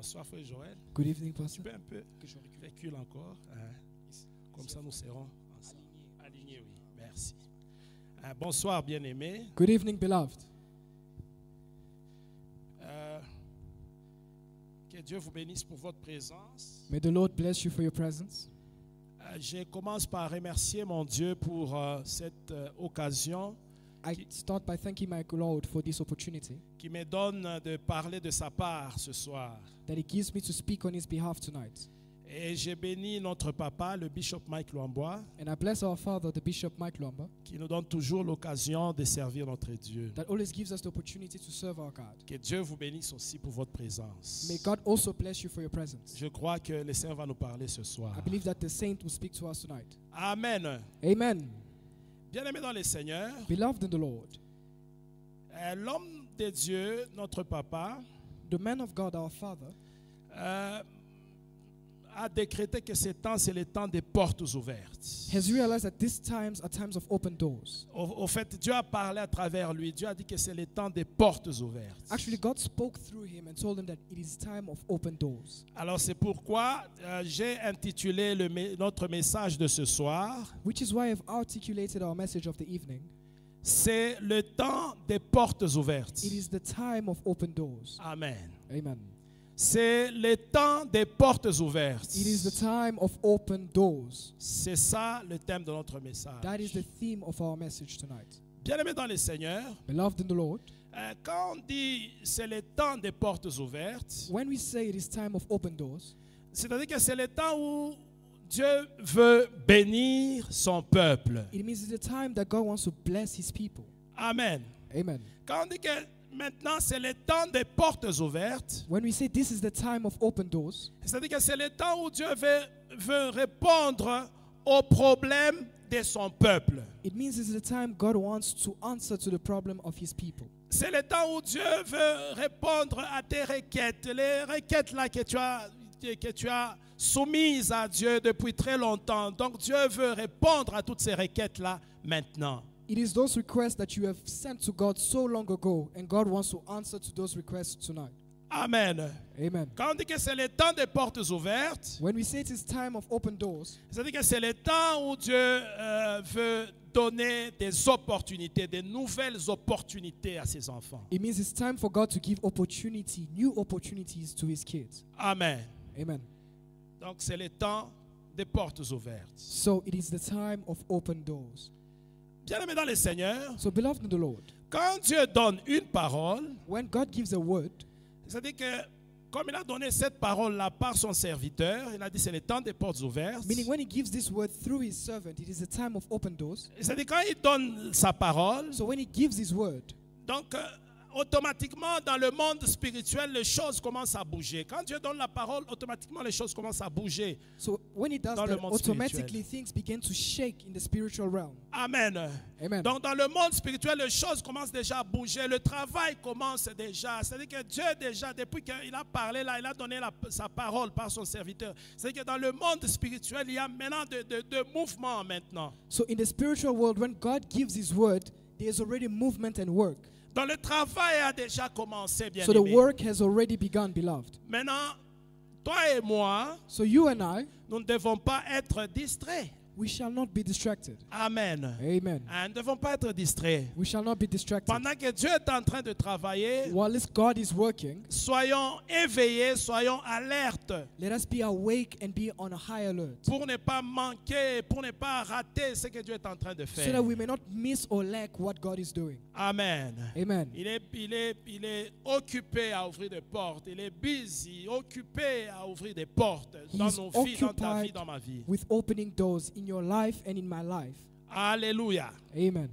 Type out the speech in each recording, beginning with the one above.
Bonsoir, frère Joël. Good evening, Tu Pastor. peux un peu recule encore. Comme ça, nous serons ensemble. Alignés, oui. Merci. Bonsoir, bien-aimés. Good evening, beloved. Que Dieu vous bénisse pour votre présence. May the Lord bless you for your presence. Je commence par remercier mon Dieu pour cette occasion I start by thanking my Lord for this opportunity qui me donne de parler de sa part ce soir. that He gives me to speak on His behalf tonight. Et j'ai béni notre papa, le bishop Mike Luambois, And I bless our Father, the Bishop Mike Luamba, qui nous donne toujours l'occasion de servir notre Dieu. that always gives us the opportunity to serve our God. Que Dieu vous bénisse aussi pour votre présence. May God also bless you for your presence. Je crois que le Seigneur va nous parler ce soir. I believe that the Saint will speak to us tonight. Amen. Amen. Bien-aimés dans le Seigneur, Beloved in the Lord, l'homme de Dieu, notre papa, the man of God, our Father, a décrété que ces temps, c'est le temps des portes ouvertes. has realized that these times are times of open doors. Au fait, Dieu a parlé à travers lui. Dieu a dit que c'est le temps des portes ouvertes. Actually, God spoke through him and told him that it is time of open doors. Alors c'est pourquoi j'ai intitulé notre message de ce soir, Which is why I've articulated our message of the evening. c'est le temps des portes ouvertes. It is the time of open doors. Amen. Amen. C'est le temps des portes ouvertes. It is the time of open doors. C'est ça le thème de notre message. That is the theme of our message tonight. Bien-aimés dans le Seigneur, Beloved in the Lord, quand on dit c'est le temps des portes ouvertes, when we say it is time of open doors, c'est-à-dire que c'est le temps où Dieu veut bénir son peuple. it means it's the time that God wants to bless His people. Amen. Amen. Quand on dit que maintenant c'est le temps des portes ouvertes, When we say this is the time of open doors, c'est-à-dire que c'est le temps où Dieu veut répondre aux problèmes de son peuple. it means it's the time God wants to answer to the problem of His people. C'est le temps où Dieu veut répondre à tes requêtes, les requêtes là que tu as soumises à Dieu depuis très longtemps. Donc Dieu veut répondre à toutes ces requêtes là maintenant. It is those requests that you have sent to God so long ago, and God wants to answer to those requests tonight. Amen. Amen. Quand on dit que c'est le temps des portes ouvertes, When we say it is time of open doors, c'est-à-dire que c'est le temps où Dieu veut donner des opportunités, des nouvelles opportunités à ses enfants. it means it's time for God to give new opportunities to His kids. Amen. Amen. Donc c'est le temps des portes ouvertes. So it is the time of open doors. Bien-aimés dans le Seigneur, So beloved in the Lord, quand Dieu donne une parole, when God gives a word, c'est-à-dire que comme il a donné cette parole-là par son serviteur, il a dit c'est le temps des portes ouvertes. meaning when He gives this word through His servant, it is the time of open doors. C'est-à-dire quand il donne sa parole, So when He gives His word, donc automatiquement dans le monde spirituel, les choses commencent à bouger. Quand Dieu donne la parole, automatiquement les choses commencent à bouger. so when He does Dans le that, monde automatically things begin to shake in the spiritual realm. Amen. Amen. Donc dans le monde spirituel, les choses commencent déjà à bouger. Le travail commence déjà. C'est-à-dire que Dieu déjà, depuis qu'il a parlé là, il a donné sa parole par son serviteur. C'est-à-dire que dans le monde spirituel, il y a maintenant de mouvements maintenant. So in the spiritual world, when God gives His word, there is already movement and work. Donc le travail a déjà commencé, bien So the aimé. work has already begun, beloved. Maintenant, toi et moi, So you and I, nous ne devons pas être distraits. we shall not be distracted. Amen. Amen. Nous ne devons pas être distraits. We shall not be distracted. Pendant que Dieu est en train de travailler, While this God is working, soyons éveillés, soyons alertes let us be awake and be on a high alert, pour ne pas manquer, pour ne pas rater ce que Dieu est en train de so faire. that we may not miss or lack what God is doing. Amen. Amen. Il est occupé à ouvrir des portes. Il est busy, occupé à ouvrir des portes dans He's nos vies, dans ta vie, occupied dans ma vie. with opening doors in your life and in my life. Alléluia. Amen.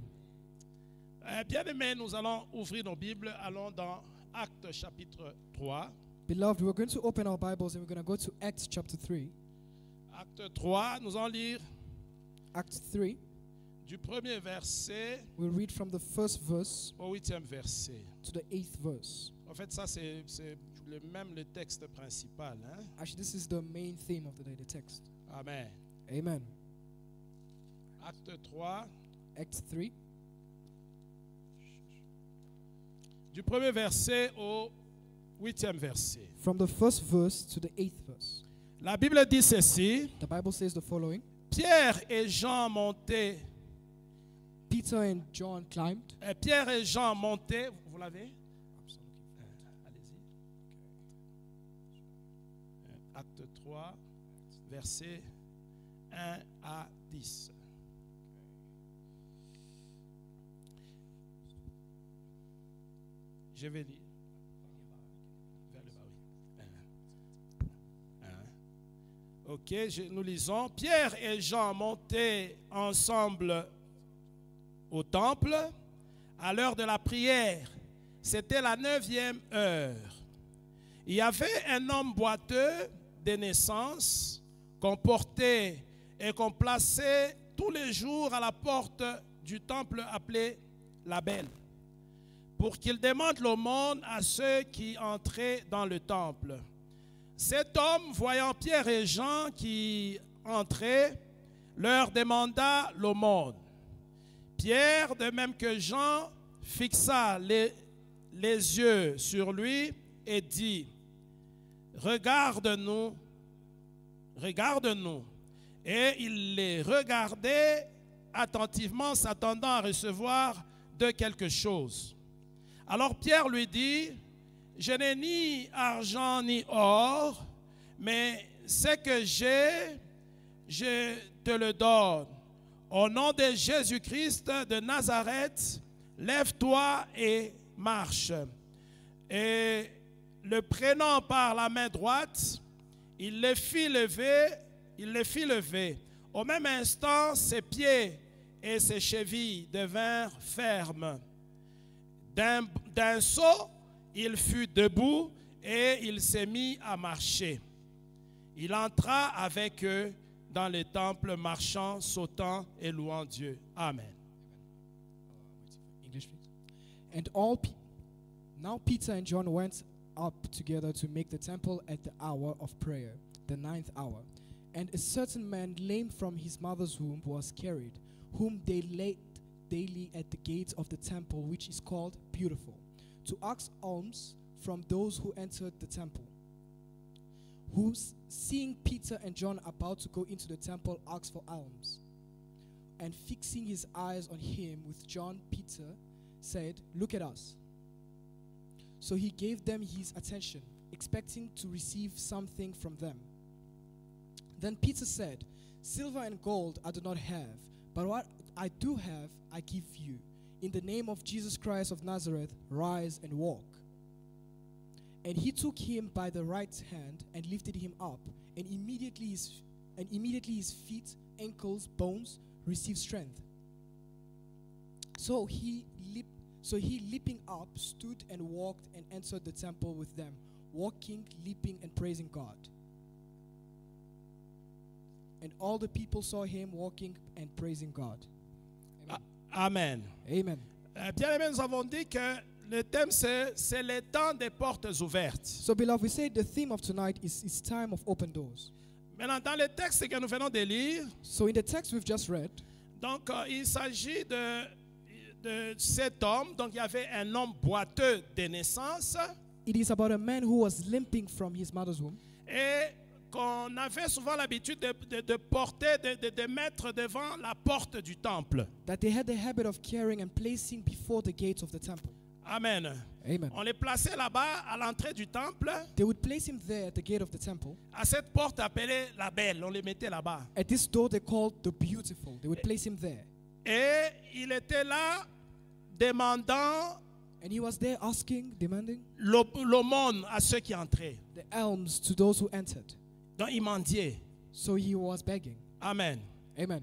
Bien-aimés, nous allons ouvrir nos Bibles. Allons dans Actes chapitre 3. Beloved, we're going to open our Bibles and we're going to go to Acts chapter 3. Acte 3, nous allons lire Acts 3, du premier verset we'll read from the first verse au 8e verset. to the 8th verse. En fait, ça c'est même le texte principal. Hein? Actually, this is the main theme of the day, the text. Amen. Amen. Acte 3, Acts 3, du premier verset au 8e verset. From the first verse to the 8th verse. La Bible dit ceci. The Bible says the following. Pierre et Jean montaient. Peter and John climbed. Pierre et Jean montaient. Vous l'avez? Allez-y. Acte 3, verset 1 à 10. Je vais lire. Vers le bas, oui. Ok, nous lisons. Pierre et Jean montaient ensemble au temple à l'heure de la prière. C'était la 9e heure. Il y avait un homme boiteux de naissance qu'on portait et qu'on plaçait tous les jours à la porte du temple appelé la Belle, pour qu'il demande l'aumône à ceux qui entraient dans le temple. Cet homme, voyant Pierre et Jean qui entraient, leur demanda l'aumône. Pierre, de même que Jean, fixa les yeux sur lui et dit, regarde-nous, regarde-nous. Et il les regardait attentivement, s'attendant à recevoir de quelque chose. Alors Pierre lui dit, je n'ai ni argent ni or, mais ce que j'ai, je te le donne. Au nom de Jésus-Christ de Nazareth, lève-toi et marche. Et le prenant par la main droite, il le fit lever. Au même instant, ses pieds et ses chevilles devinrent fermes. D'un saut, il fut debout et il s'est mis à marcher. Il entra avec eux dans le temple, marchant, sautant et louant Dieu. Amen. English, please. And now Peter and John went up together to make the temple at the hour of prayer, the 9th hour. And a certain man lame from his mother's womb was carried, whom they laid daily at the gates of the temple, which is called Beautiful, to ask alms from those who entered the temple. Who, seeing Peter and John about to go into the temple, asked for alms. And fixing his eyes on him with John, Peter said, look at us. So he gave them his attention, expecting to receive something from them. Then Peter said, silver and gold I do not have, but what I do have I give you. In the name of Jesus Christ of Nazareth, rise and walk. And he took him by the right hand and lifted him up, and immediately his feet, ankles, bones received strength. So he leaping up, stood and walked and entered the temple with them, walking, leaping, and praising God. And all the people saw him walking and praising God. Amen. Amen. Bien-aimés, nous avons dit que le thème c'est le temps des portes ouvertes. So beloved, we say the theme of tonight is time of open doors. Maintenant, dans le texte que nous venons de lire, So in the text we've just read, donc il s'agit de cet homme. Donc il y avait un homme boiteux de naissance it is about a man who was limping from his mother's womb, et qu'on avait souvent l'habitude de porter, de mettre devant la porte du temple. that they had the habit of carrying and placing before the gates of the temple. Amen. Amen. On les plaçait là-bas à l'entrée du temple, They would place him there at the gate of the temple. à cette porte appelée la Belle. On les mettait là-bas. At this door they called the Beautiful. They would place him there. Et il était là demandant And he was there asking, demanding l'aumône à ceux qui entraient. the alms to those who entered. Donc il mendiait. So he was begging. Amen. Amen.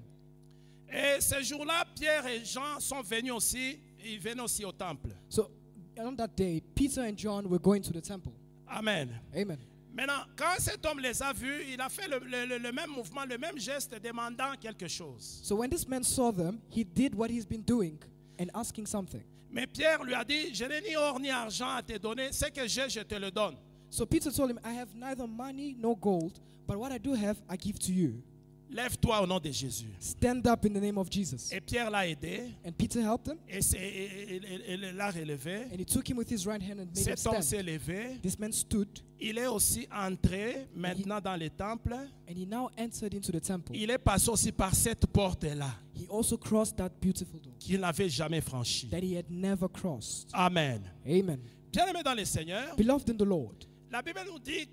Et ce jour-là, Pierre et Jean sont venus aussi. Ils venaient aussi au temple. So on that day, Peter and John were going to the temple. Amen. Amen. Maintenant, quand cet homme les a vus, il a fait le même mouvement, le même geste, demandant quelque chose. So when this man saw them, he did what he's been doing and asking something. Mais Pierre lui a dit, je n'ai ni or ni argent à te donner, ce que j'ai, je te le donne. So Peter told him, I have neither money nor gold, but what I do have, I give to you. Lève-toi au nom de Jésus. Stand up in the name of Jesus. Et Pierre l'a aidé And Peter helped him, et il l'a relevé. and he took him with his right hand and made him Cet homme stand. s'est levé. This man stood, Il est aussi entré maintenant dans le temple. and he now entered into the temple. Il est passé aussi par cette porte-là He also crossed that beautiful door qu'il n'avait jamais franchie. that he had never crossed. Amen. Amen. Bien-aimés dans le Seigneur, Beloved in the Lord, la Bible nous dit,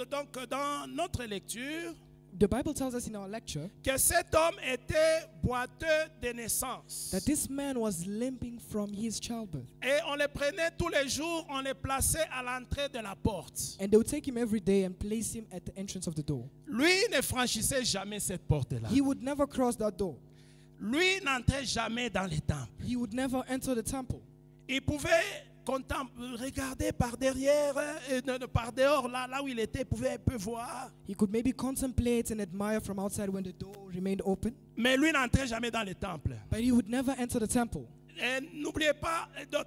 donc dans notre lecture, the Bible tells us in our lecture que cet homme était boiteux de naissance. that this man was limping from his childbirth. Et on le prenait tous les jours, on le plaçait à l'entrée de la porte. And they would take him every day and place him at the entrance of the door. Lui ne franchissait jamais cette porte-là. He would never cross that door. Lui n'entrait jamais dans les temples. He would never enter the temple. Il pouvait regarder par derrière, par dehors, là où il était, il pouvait un peu voir. He could maybe contemplate and admire from outside when the door remained open, Mais lui n'entrait jamais dans les temples. but he would never enter the temple. Et n'oubliez pas, donc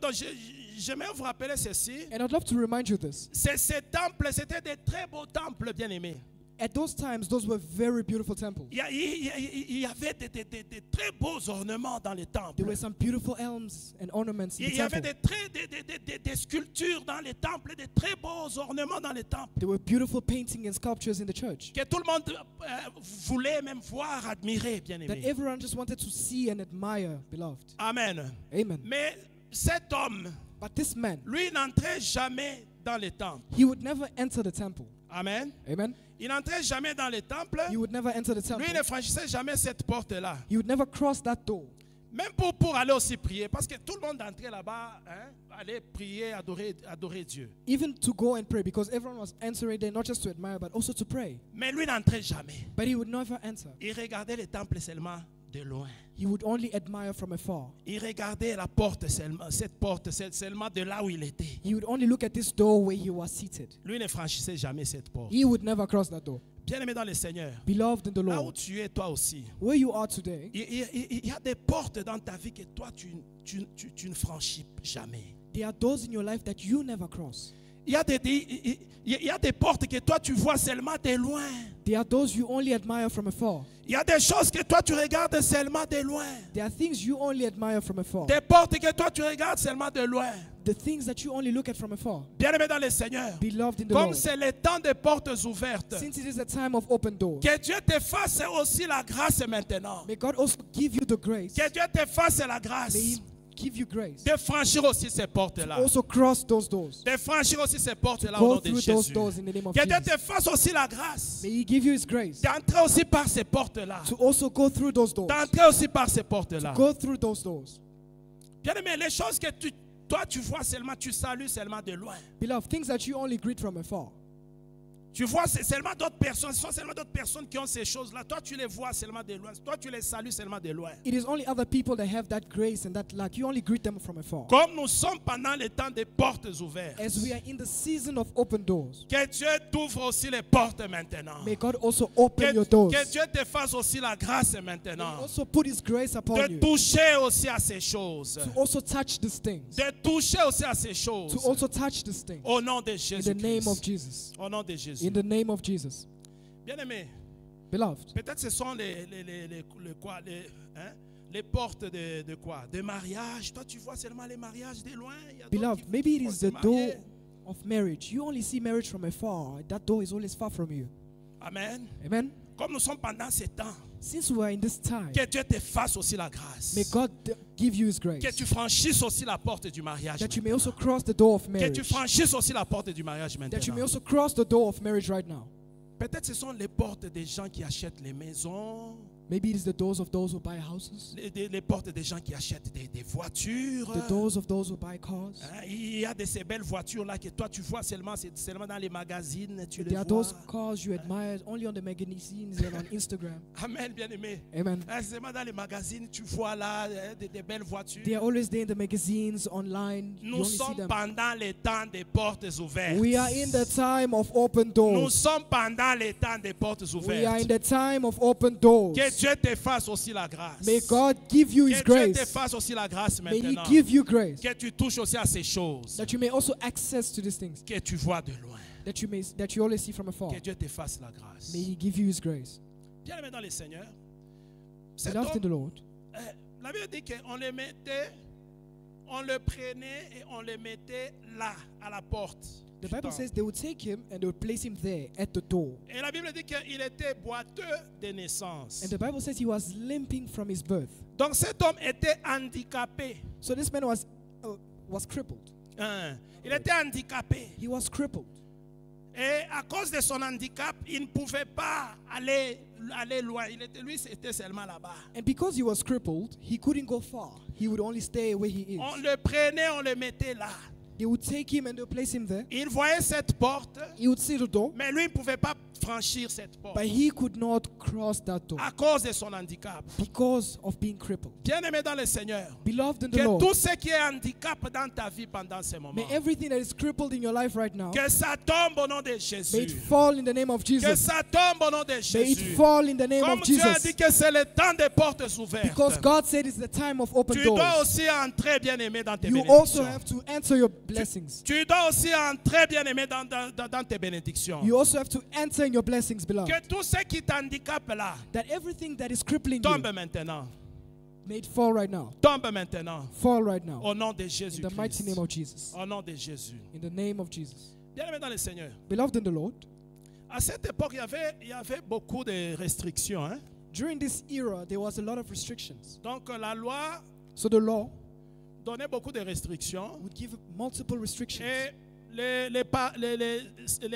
j'aimerais vous rappeler ceci. And I'd love to remind you this. Ces temples, c'était des très beaux temples, bien-aimés. At those times, those were very beautiful temples. Il y avait des très beaux ornements dans les temples. There were some beautiful elms and ornaments in Il the y avait temple. des sculptures dans les temples, des très beaux ornements dans les temples. There were beautiful paintings and sculptures in the church Que tout le monde voulait même voir, admirer, bien that aimé. everyone just wanted to see and admire, beloved. Amen. Amen. Mais cet homme, But this man, lui, n'entrait jamais dans les temples. he would never enter the temple. Amen. Amen. Il n'entrait jamais dans les temples. He would never enter the temple. Lui ne franchissait jamais cette porte-là. He would never cross that door. Même pour aller aussi prier. Parce que tout le monde entrait là-bas, aller prier, adorer Dieu. Even to go and pray, because everyone was entering there not just to admire but also to pray. Mais lui n'entrait jamais. But he would never enter. Il regardait les temples seulement de loin. He would only admire from afar. Il regardait la porte seulement, cette porte seulement de là où il était. He would only look at this door where he was seated. Lui ne franchissait jamais cette porte. He would never cross that door. Bien-aimé dans le Seigneur, Beloved in the là où Lord, tu es toi aussi, where you are today, il y a des portes dans ta vie que toi tu ne franchis jamais. there are doors in your life that you never cross. Il y a des portes que toi tu vois seulement de loin. There are doors you only admire from afar. Il y a des choses que toi tu regardes seulement de loin. There are things you only admire from afar. Des portes que toi tu regardes seulement de loin. The things that you only look at from afar. Bien-aimé dans le Seigneur, Beloved in the comme Lord, c'est le temps des portes ouvertes, since it is a time of open doors, que Dieu te fasse aussi la grâce maintenant. may God also give you the grace. Que Dieu te fasse la May grâce He give you grace. de franchir aussi ces portes-là. Also cross those doors. De franchir aussi ces portes-là au nom Go de through those Jésus. doors in the name of Que Dieu Jesus. te fasse aussi la grâce May He give you His grace d'entrer aussi par ces portes-là. to also go through those doors. D'entrer aussi par ces portes-là. Go through those doors. Bien aimé, les choses que toi tu vois seulement, tu salues seulement de loin. Beloved, things that you only greet from afar. Tu vois, c'est seulement d'autres personnes, ce sont seulement d'autres personnes qui ont ces choses-là. Toi, tu les vois seulement de loin. Toi, tu les salues seulement de loin. It is only other people that have that grace and that luck. You only greet them from afar. Comme nous sommes pendant le temps des portes ouvertes, As we are in the season of open doors, que Dieu t'ouvre aussi les portes maintenant. may God also open your doors. Que Dieu te fasse aussi la grâce May He maintenant. also put His grace upon De you toucher aussi à ces choses. to also touch these things. De toucher aussi à ces choses. To also touch these things. Au nom de In Jésus. the name of Jesus. Au nom de Jésus. In the name of Jesus. Bien-aimé, Beloved, peut-être ce sont les portes de quoi? De mariage. Toi, tu vois seulement les mariages de loin. Il y a d'autres beloved, qui maybe it vont is se the door marier. of marriage. You only see marriage from afar. That door is always far from you. Amen. Amen. Comme nous sommes pendant ces temps, Since we are in this time, que Dieu te fasse aussi la grâce. may God give you His Que grace. tu franchisses aussi la porte du mariage. That you may maintenant. also cross the door of Que marriage. tu franchisses aussi la porte du mariage That you may maintenant. also cross the door of marriage right now. Peut-être ce sont les portes des gens qui achètent les maisons, Maybe it is the doors of those who buy houses, les portes des gens qui achètent des voitures. the doors of those who buy cars. Hein, il y a de ces belles voitures là que toi tu vois seulement, c'est seulement dans les magazines, tu les There are vois. those cars you admire only on the magazines and on Instagram. Amen, bien-aimé. Amen. Hein, seulement dans les magazines, tu vois là des belles voitures. They are always there in the magazines, online. You Nous only see sommes them. pendant les temps des portes ouvertes. We are in the time of open Nous doors. sommes pendant les temps des portes We are in ouvertes. the time of open doors. Que Dieu te fasse aussi la grâce. May God give you His Que Dieu te grace. fasse aussi la grâce May He maintenant. give you grace. Que tu touches aussi à ces choses. That you may also access to these things. Que tu vois de loin. That you always see from afar. Que Dieu te fasse la grâce. May He give you His grace. Bien-aimé dans le Seigneur, cet Beloved in the homme, Lord, la Bible dit qu'on le mettait, on le prenait et on le mettait là, à la porte. the du Bible temple. says they would take him and they would place him there at the door. Et la Bible dit qu'il était boiteux de naissance. And the Bible says he was limping from his birth. Donc cet homme était handicapé. So this man was crippled. Hein. Il était handicapé. He was crippled. Et à cause de son handicap, il ne pouvait pas aller loin. Lui, c'était seulement là-bas. And because he was crippled, he couldn't go far. He would only stay where he is. On le prenait, on le mettait là. They would take him and they would place him there. Il voyait cette porte, He would see the door, mais lui, il ne pouvait pas franchir cette porte but he could not cross that door à cause de son handicap. because of being crippled. Bien-aimé dans le Seigneur, Beloved in the que Lord, tout ce qui est handicap dans ta vie pendant ce moment, may everything that is crippled in your life right now, que ça tombe au nom de may it Jésus. fall in the name of Que Jesus. ça tombe au nom de May it Jésus. fall in the name Comme of Dieu a Jesus. dit que c'est le temps des portes ouvertes. Because God said it's the time of open Tu dois doors. aussi entrer, bien-aimé, dans tes You also bénédictions. have to enter your blessings. Tu dois aussi entrer, bien-aimé, dans tes bénédictions. You also have to enter in your blessings, beloved. Que tout ce qui t'handicape là, That everything that is crippling tombe you, maintenant. may it fall right now. Tombe maintenant. Fall right now. Au nom de In Jésus. the mighty name of Jesus. Au nom de Jésus. In the name of Jesus. Bien-aimé dans le Seigneur. Beloved in the Lord, À cette époque, il y avait beaucoup de restrictions. Hein? during this era, there was a lot of restrictions. Donc la loi So the law donnait beaucoup de restrictions. would give multiple restrictions. Et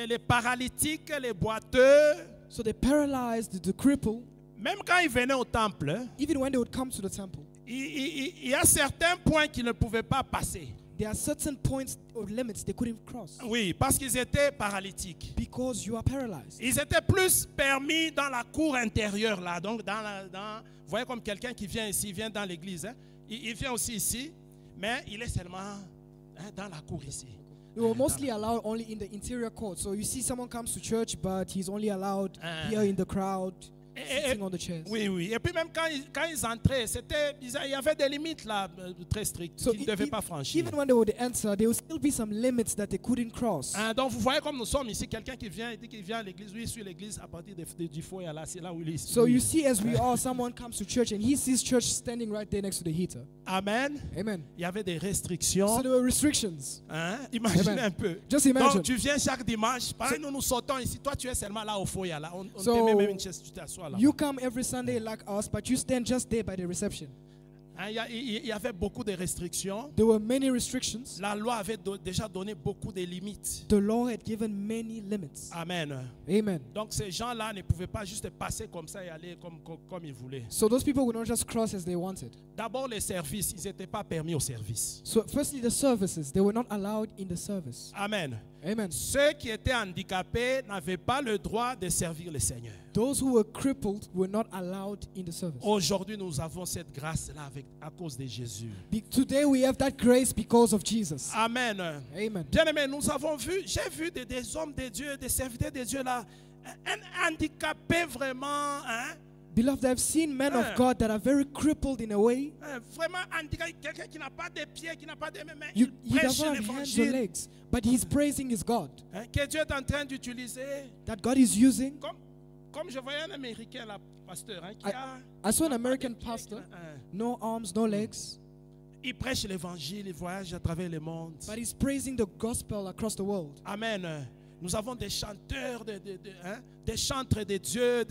les paralytiques, les boiteux, So they paralyzed the cripple. même quand ils venaient au temple, Even when they would come to the temple, il y a certains points qu'ils ne pouvaient pas passer. there are certain points or limits they couldn't cross Oui, parce qu'ils étaient paralytiques. because you are paralyzed. Ils étaient plus permis dans la cour intérieure, là. Donc, vous voyez comme quelqu'un qui vient ici, il vient dans l'église. Hein. Il vient aussi ici, mais il est seulement dans la cour ici. They were mostly allowed only in the interior court. So you see someone comes to church, but he's only allowed here in the crowd, sitting on the chairs. Oui, oui. Et puis même quand ils entraient, il y avait des limites là, très strictes So qu'ils ne devaient pas franchir. even when they would enter, there would still be some limits that they couldn't cross. Donc vous voyez comme nous sommes ici, quelqu'un qui vient, il dit qu'il vient à l'église, lui il suit l'église à partir du foyer là, c'est là où il est. So you see, as we are, someone comes to church and he sees church standing right there next to the heater. Amen. Amen. Il y avait des restrictions. So there were restrictions. Hein? Imaginez Amen. un peu. Just imagine. Donc tu viens chaque dimanche, pendant que nous sortons ici, toi tu es seulement là au foyer là. On So, te met même une chaise, tu t'assois là. You come every Sunday like us, but you stand just there by the reception. Hein, il y avait beaucoup de restrictions. There were many restrictions. La loi avait déjà donné beaucoup de limites. The law had given many limits. Amen. Amen. Donc ces gens-là ne pouvaient pas juste passer comme ça et aller comme ils voulaient. So those people would not just cross as they wanted. D'abord les services, ils n'étaient pas permis au service. So firstly, the services, they were not allowed in the service. Amen. Amen. Ceux qui étaient handicapés n'avaient pas le droit de servir le Seigneur. Those who were crippled were not allowed in the service. Aujourd'hui, nous avons cette grâce-là à cause de Jésus. Today we have that grace because of Jesus. Amen. Amen. Bien-aimés, nous avons vu, j'ai vu des hommes de Dieu, des serviteurs de Dieu là, un handicapé vraiment, hein, Beloved, I've seen men of God that are very crippled in a way. Vraiment handicapé, quelqu'un qui n'a pas de pieds, qui n'a pas de mains, mais He il prêche doesn't have hands or l'évangile. legs, but he's praising his God. Hein, que Dieu est en train d'utiliser. That God is using. Comme je voyais un Américain là, pasteur, hein, qui I saw an n'a pas American de pieds, pastor, hein. no arms, no legs, Il prêche l'évangile, il voyage à travers le monde. but he's praising the gospel across the world. Amen. Nous avons des chanteurs, des chantres de Dieu,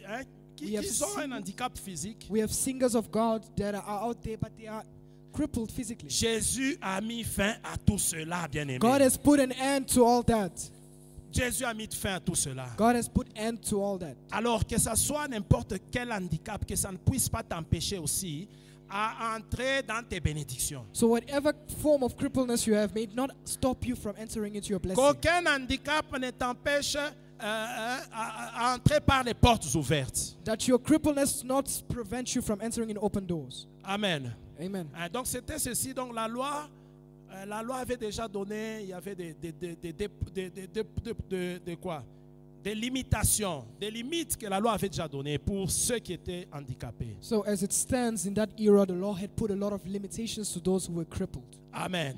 hein, qui ont un handicap physique. We have singers of God that are out there, but they are crippled physically. Jésus a mis fin à tout cela, bien-aimé. God has put an end to all that. Jésus a mis fin à tout cela. God has put end to all that. Alors que ça soit n'importe quel handicap, que ça ne puisse pas t'empêcher aussi à entrer dans tes bénédictions. So whatever form of crippleness you have, may it not stop you from entering into your blessing. Qu'aucun handicap ne t'empêche à entrer par les portes ouvertes. That your crippleness not prevent you from entering in open doors. Amen. Amen. Donc c'était ceci. Donc la loi avait déjà donné, il y avait des limitations, des limites que la loi avait déjà données pour ceux qui étaient handicapés. So as it stands in that era, the law had put a lot of limitations to those who were crippled. Amen.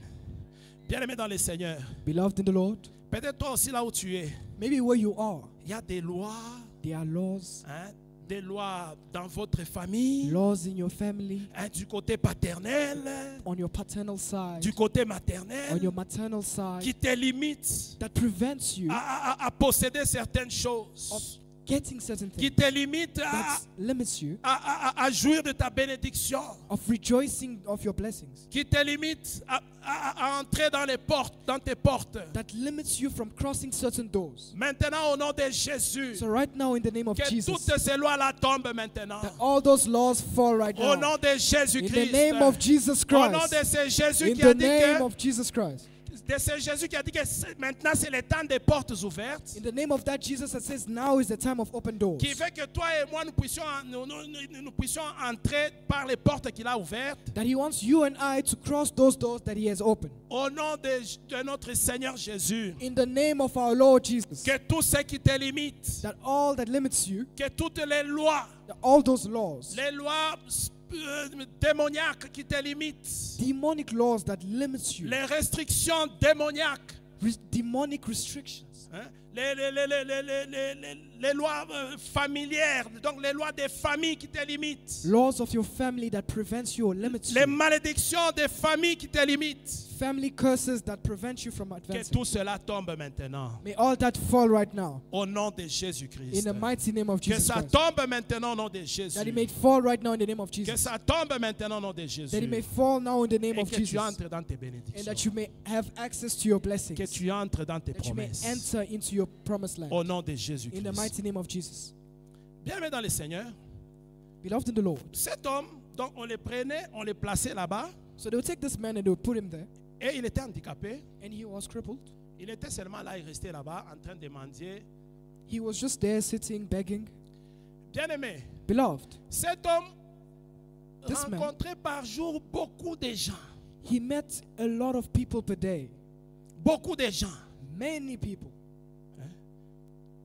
Bien-aimé dans le Seigneur, Beloved in the Lord, peut-être toi aussi là où tu es, maybe where you are, il y a des lois, there are laws, hein, des lois dans votre famille, laws in your family, du côté paternel, on your paternal side, du côté on maternel, your maternal side, qui te limitent that prevents you à posséder certaines choses, of getting certain qui things, te limitent that limits you à jouir de ta bénédiction, of rejoicing of your blessings, qui te limitent à entrer dans les portes, dans tes portes. that limits you from crossing certain doors. Maintenant, au nom de Jésus, So right now, in the name of que Jesus, toutes ces lois-là tombent maintenant. that all those laws fall right Au now. nom de In Jésus-Christ. the name of Jesus Au nom Christ. de ce Jésus In qui a the dit name que of Jesus Christ. maintenant c'est le temps des portes ouvertes, In the name of that Jesus that says now is the time of open doors. qui fait que toi et moi nous puissions entrer par les portes qu'il a ouvertes. That he wants you and I to cross those doors that he has opened. Au nom de notre Seigneur Jésus, In the name of our Lord Jesus. que tout ce qui te limite, That all that limits you, que toutes les lois, that all those laws, les lois démoniaques qui te limitent, demonic laws that limits you, les restrictions démoniaques, demonic restrictions, hein, les lois familières, donc les lois des familles qui te limitent, laws of your family that prevents you or limits les you, malédictions des familles qui te limitent, family curses that prevent you from que advancing. tout cela tombe maintenant. May all that fall right now Au nom de in Jésus-Christ. the mighty name of Que Jesus ça Christ. tombe maintenant au nom de Jésus. That it may fall right now in the name of Que Jesus. ça tombe maintenant au nom de Jésus. That it may fall now in the name Et of que tu Jesus. entres dans tes And bénédictions. that you may have access to your blessings. Que tu entres dans tes That you may promesses. enter into your promised land. Au nom de In the Jésus-Christ. mighty name of Jesus. Bien-aimé dans le Seigneur, Beloved in the Lord. cet homme, donc on le prenait, on le plaçait là-bas, So they would take this man and they would put him there. et il était handicapé. And he was crippled. Il était seulement là, il restait là-bas en train de mendier. He was just there sitting, begging. Bien-aimé, Beloved, cet homme This man- rencontrait par jour beaucoup de gens. he met a lot of people per day. Beaucoup de gens. Many people.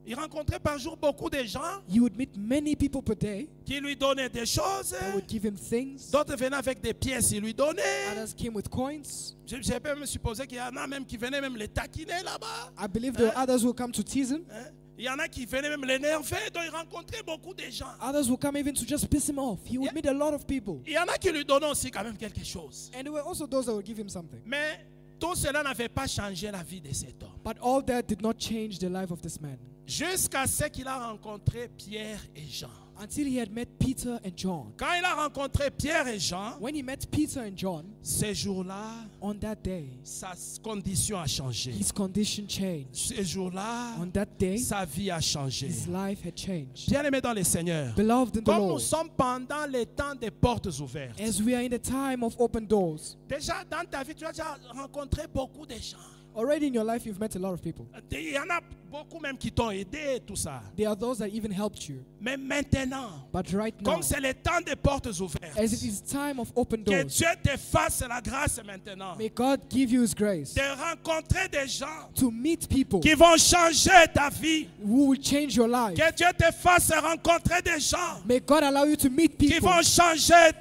Il rencontrait par jour beaucoup de gens He would meet many people per day. qui lui donnaient des choses. They would give him things. D'autres venaient avec des pièces, ils lui donnaient. Others came with coins. Je peux me supposer qu'il y en a même qui venaient même les taquiner là-bas. I believe there are others who come to tease him. Hein? Il y en a qui venaient même l'énerver, donc il rencontrait beaucoup de gens. Others will come even to just piss him off. He would Yeah. meet a lot of people. Il y en a qui lui donnaient aussi quand même quelque chose. And there were also those that would give him something. Mais tout cela n'avait pas changé la vie de cet homme. But all that did not change the life of this man. Jusqu'à ce qu'il a rencontré Pierre et Jean. Until he had met Peter and John. Quand il a rencontré Pierre et Jean, When he met Peter and John, ce jour-là, on that day, sa condition a changé. his condition changed. Ce jour-là, On that day, sa vie a changé. his life had changed. Bien-aimé dans le Seigneur, Beloved in the comme nous Lord, sommes pendant les temps des portes ouvertes, as we are in the time of open doors, déjà dans ta vie, tu as déjà rencontré beaucoup de gens. already in your life you've met a lot of people. Il y en a beaucoup même qui t'ont aidé et tout ça. There are those that even helped you. Mais maintenant, But right now, comme c'est le temps des portes ouvertes, as it is time of open que doors, Dieu te fasse la grâce maintenant may God give you his grace de rencontrer des gens to meet people qui vont changer ta vie. who will change your life. Que Dieu te fasse rencontrer des gens May God allow you to meet qui people vont changer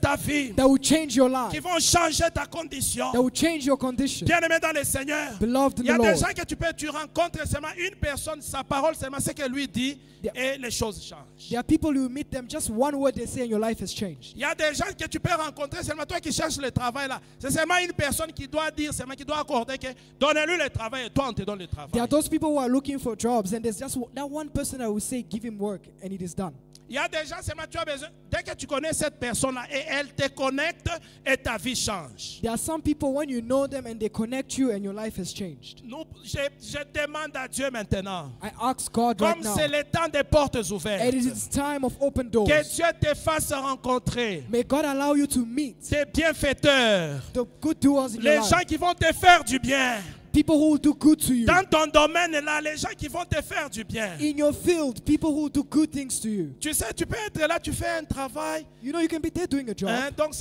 ta vie, that will change your life, qui vont changer ta condition. that will change your condition. Bien-aimé dans le Seigneur, Beloved il y in a the des Lord, gens que tu rencontres seulement une personne, sa parole seulement, ce que lui dit, Yeah. et les choses changent. there are people you meet them, just one word they say and your life has changed. Il y a des gens que tu peux rencontrer seulement, toi qui cherches le travail là, c'est seulement une personne qui doit dire, seulement qui doit accorder que donnez-lui le travail et toi on te donne le travail. There are those people who are looking for jobs, and there's just that one person that will say, give him work, and it is done. Il y a des gens seulement tu as besoin, dès que tu connais cette personne là et elle te connecte et ta vie change. There are some people, when you know them and they connect you and your life has changed. Je demande à Dieu maintenant, I ask God right comme now, c'est le temps des portes and ouvertes, it is time of open doors. que Dieu te fasse rencontrer May God allow you to meet des bienfaiteurs, the good doers in les your gens life. qui vont te faire du bien. People who will do good to you. Dans ton domaine là, les gens qui vont te faire du bien. In your field, people who do good things to you. Tu sais, tu peux être là, tu fais un travail. You know, you can be there doing a job. Hein, donc,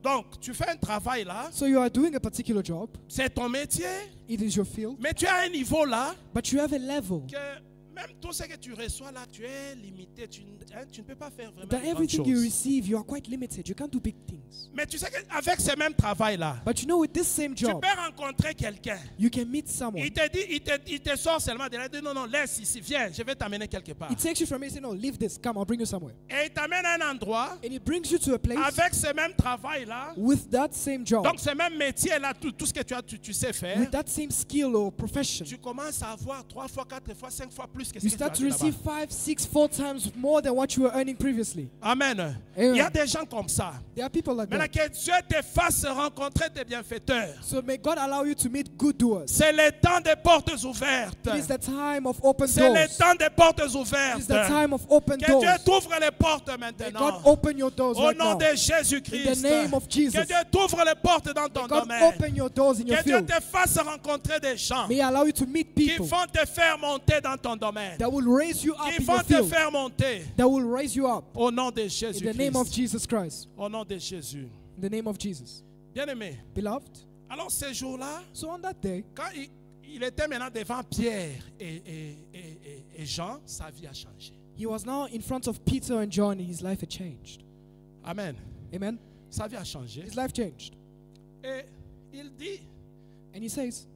donc, tu fais un travail là. So you are doing a particular job. C'est ton métier. It is your field. Mais tu as un niveau là But you have a level que même tout ce que tu reçois là, tu es limité. Tu ne peux pas faire vraiment That de grandes everything you choses. receive, you are quite limited. You can't do big things. Mais tu sais qu'avec ce même travail-là, But you know, with this same tu job, peux rencontrer quelqu'un. you can meet someone. Il te dit, il te sort seulement de là. Il dit non, non, laisse ici, viens, je vais t'amener quelque part. He takes you from here and says, no, leave this. Come, I'll bring you somewhere. Et il t'amène à un endroit And he brings you to a place avec ce même travail-là. with that same job, Donc, ce même métier-là, tout ce que tu sais faire. with that same skill or profession. Tu commences à avoir 3 fois, 4 fois, 5 fois plus que ce You que tu as start to fait là-bas. receive 5, 6, 4 times more than what you were earning previously. Amen. Il y a des gens comme ça. There are people like Maintenant that. que Dieu te fasse rencontrer tes bienfaiteurs. So may God allow you to meet good doers. C'est le temps des portes ouvertes. It is the time of open C'est le doors. temps des portes It is ouvertes. the time of open Que Dieu doors. t'ouvre les portes May God maintenant. open your doors Au right nom now. de Jésus-Christ. In the name of Jesus. Que Dieu t'ouvre les portes dans ton May God domaine. open your doors in your Que Dieu field. te fasse rencontrer des gens May He allow you to meet qui people vont te faire monter dans ton domaine. that will raise you up Qui in vont your te field. faire monter. That will raise you up. Au nom de In the name of Jésus-Christ. Jesus Christ. Au nom de Jésus. In the name of Jesus. Bien-aimé. Beloved, Alors ce jour-là, so on that day, quand il était maintenant devant Pierre et Jean, sa vie a changé. he was now in front of Peter and John and his life had changed. Amen. Amen. Sa vie a changé. His life changed. Et il dit, And he says,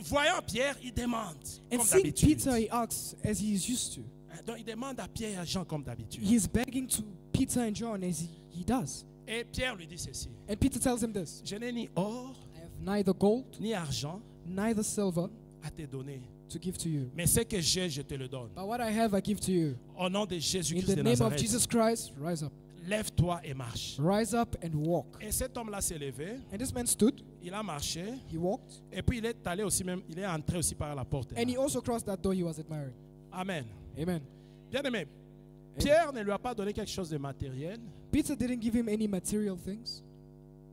voyant Pierre, il demande, and comme seeing d'habitude. Peter, he asks, as he is used to. Donc il demande à Pierre et à Jean comme d'habitude. He's begging to Peter and John as he does. Et Pierre lui dit ceci, And Peter tells him this: je n'ai ni or, I have neither gold, ni argent neither silver à te donner. to give to you. Mais ce que j'ai, je te le donne. But what I have, I give to you. Au nom de In Jésus-Christ the de name of Nazareth, Jesus Christ, rise up. lève-toi et marche. Rise up and walk. Et cet homme-là s'est levé, And this man stood, il a marché, he walked, et puis il est allé aussi même, il est entré aussi par la porte. and he also crossed that door he was admiring. Amen. Amen. Bien-aimé, Pierre ne lui a pas donné quelque chose de matériel. Peter didn't give him any material things.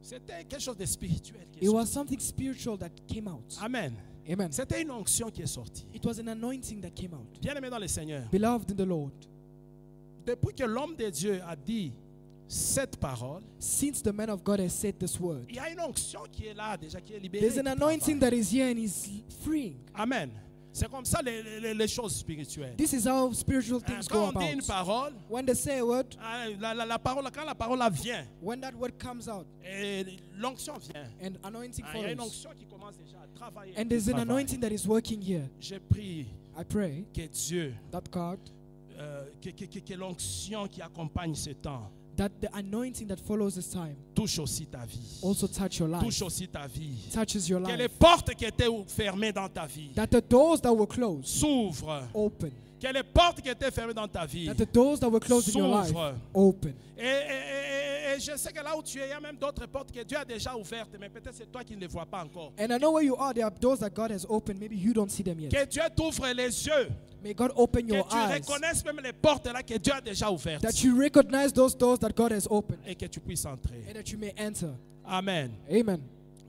C'était quelque chose de spirituel qui est It was sorti. something spiritual that came out. Amen. Amen. C'était une onction qui est sortie. It was an anointing that came out. Bien-aimé dans le Seigneur, Beloved in the Lord, depuis que l'homme de Dieu a dit cette parole, since the man of God has said this word, il y a une onction qui est là déjà, qui est libérée. there's an qui anointing travaille. that is here and is freeing. Amen. C'est comme ça les choses spirituelles. This is how spiritual Hein, things go Quand on dit une about. parole, When they say a word, hein, la parole, quand la parole là vient, when that word comes out et l'onction vient, and anointing hein, il y a une follows, onction qui commence déjà à travailler. and there's an Travail. anointing that is working here, Je prie I pray que Dieu, that God, que l'onction qui accompagne ce temps that the anointing that follows this time touche aussi ta vie. also touch your life, Touche aussi ta vie. touches your Que les life. portes qui étaient fermées dans ta vie That the doors that were closed s'ouvrent. open. Que les portes qui étaient fermées dans ta vie That the doors that were closed in your life s'ouvrent. open. Et je sais que là où tu es, il y a même d'autres portes que Dieu a déjà ouvertes, mais peut-être c'est toi qui ne les vois pas encore. And I know where you are. There are doors that God has opened. Maybe you don't see them yet. Que Dieu t'ouvre les yeux. May God open Que your tu eyes. reconnaisses même les portes là que Dieu a déjà ouvertes. That you recognize those doors that God has opened. Et que tu puisses entrer. And that you may enter. Amen. Amen.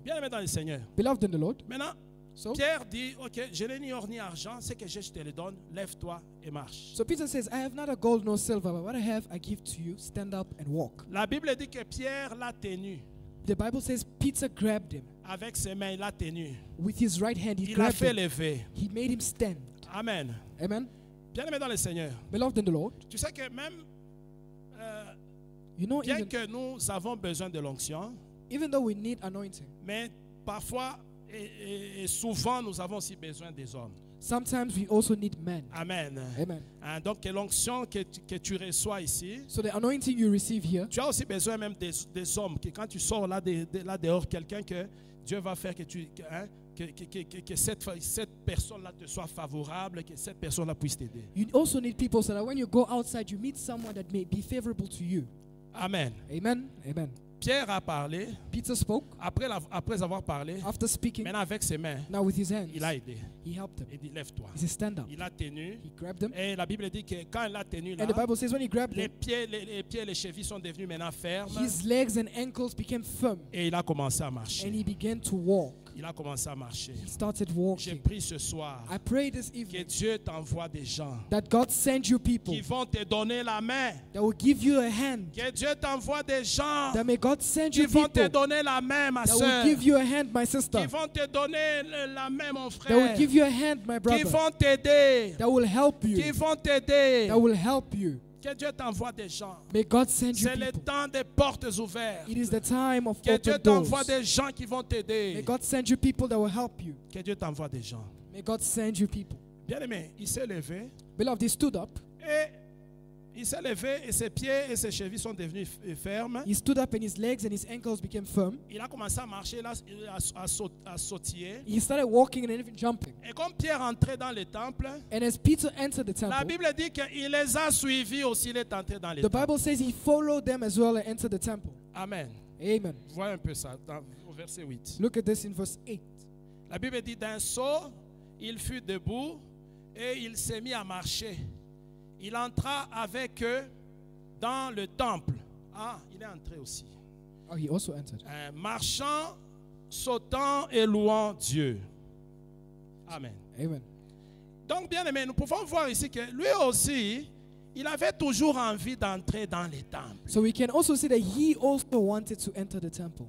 Bien-aimé dans le Seigneur. Beloved in the Lord. Maintenant, So, Pierre dit, ok, je n'ai ni or ni argent, ce que j'ai, je te le donne, lève-toi et marche. so Peter says, I have neither gold nor silver, but what I have I give to you. Stand up and walk. La Bible dit que Pierre l'a tenu. The Bible says Peter grabbed him. Avec ses mains, il l'a tenu. With his right hand, he Il l'a grabbed fait him. lever. He made him stand. Amen. Amen. Bien-aimé dans le Seigneur. Beloved in the Lord. Tu sais que même, You know, bien que nous avons besoin de l'onction, even though we need anointing, mais parfois et souvent nous avons aussi besoin des hommes. sometimes we also need men. Amen. Amen. Hein, donc l'onction que tu reçois ici, So the anointing you receive here, tu as aussi besoin même des hommes, que quand tu sors là, là dehors, quelqu'un que Dieu va faire que cette personne-là te soit favorable, que cette personne-là puisse t'aider. you also need people so that when you go outside, you meet someone that may be favorable to you. Amen. Amen. Amen. Pierre a parlé, Peter spoke. après avoir parlé, After speaking, maintenant avec ses mains, now with his hands, il a aidé. he helped him. Il dit lève-toi. He said, stand up. Il a tenu. He grabbed him. Et la Bible dit que quand il a tenu là, And the Bible says when he grabbed les him, pieds et les chevilles sont devenus maintenant fermes. his legs and ankles became firm. Et il a commencé à And marcher. he began to walk. Il a commencé à marcher. He started J'ai walking. pris ce soir I pray this que evening Dieu t'envoie des gens that God send you people qui vont te donner la main. that will give you a hand. Que Dieu t'envoie des gens That may God send qui you vont te people donner la main, ma that will soeur. give you a hand, my sister. Qui vont te donner la main, mon That will frère. give you a hand, my Qui brother. vont t'aider. That will help Qui you. vont t'aider. That will help you. Que Dieu t'envoie des gens. May God send you C'est le people. temps des portes ouvertes. It is the time of Que Dieu open t'envoie doors. des gens qui vont May t'aider. God send you people that will help you. Que Dieu t'envoie des gens. May God send you people. Bien aimé, il s'est levé. Beloved, he stood up. Et il s'est levé et ses pieds et ses chevilles sont devenus fermes. He stood up and his legs and his ankles became firm. Il a commencé à marcher, là, à sautiller. He started walking and even jumping. Et comme Pierre entrait dans le temple, And as Peter entered the la temple, Bible dit qu'il les a suivis aussi, il est entré dans le the temple. Bible says he followed them as well and entered the temple. Amen. Amen. Voyez un peu ça au verset 8. Look at this in verse 8. La Bible dit d'un saut, il fut debout et il s'est mis à marcher. Il entra avec eux dans le temple. Ah, il est entré aussi. Oh, he also entered. Marchant, sautant et louant Dieu. Amen. Amen. Donc, bien aimé, nous pouvons voir ici que lui aussi, il avait toujours envie d'entrer dans les temples. So we can also see that he also wanted to enter the temple.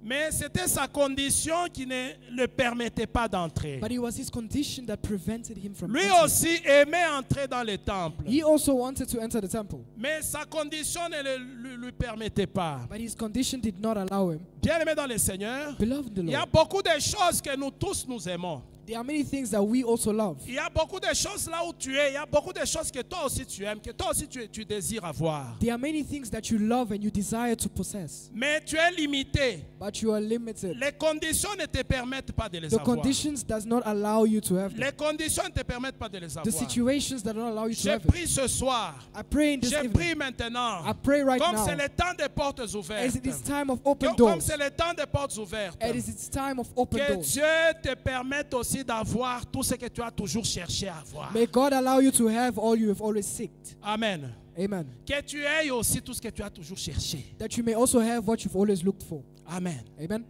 Mais c'était sa condition qui ne le permettait pas d'entrer. But it was his condition that prevented him from Lui entering. aussi aimait entrer dans les temples. He also wanted to enter the temple. Mais sa condition ne lui permettait pas. But his condition did not allow him. Bien aimé dans le Seigneur, Beloved in the il y a Lord, beaucoup de choses que nous tous nous aimons. there are many things that we also love. Il y a beaucoup de choses là où tu es. Il y a beaucoup de choses que toi aussi tu aimes, que toi aussi tu désires avoir. There are many things that you love and you desire to possess. Mais tu es limité. But you are limited. Les conditions ne te permettent pas de les The avoir. conditions does not allow you to have them. Les conditions ne te permettent pas de les The avoir. situations that don't allow you to J'ai have it. pris ce soir. I pray in this J'ai evening. pris maintenant. I pray right Comme now. c'est le temps des portes ouvertes. As it is time of open Comme doors. c'est le temps des portes ouvertes. As it is time of open Que doors. Dieu te permette aussi d'avoir tout ce que tu as toujours cherché à avoir. May God allow you to have all you have always sought. Amen. Amen. Que tu aies aussi tout ce que tu as toujours cherché. That you may also have what you've always looked for. Amen. Amen.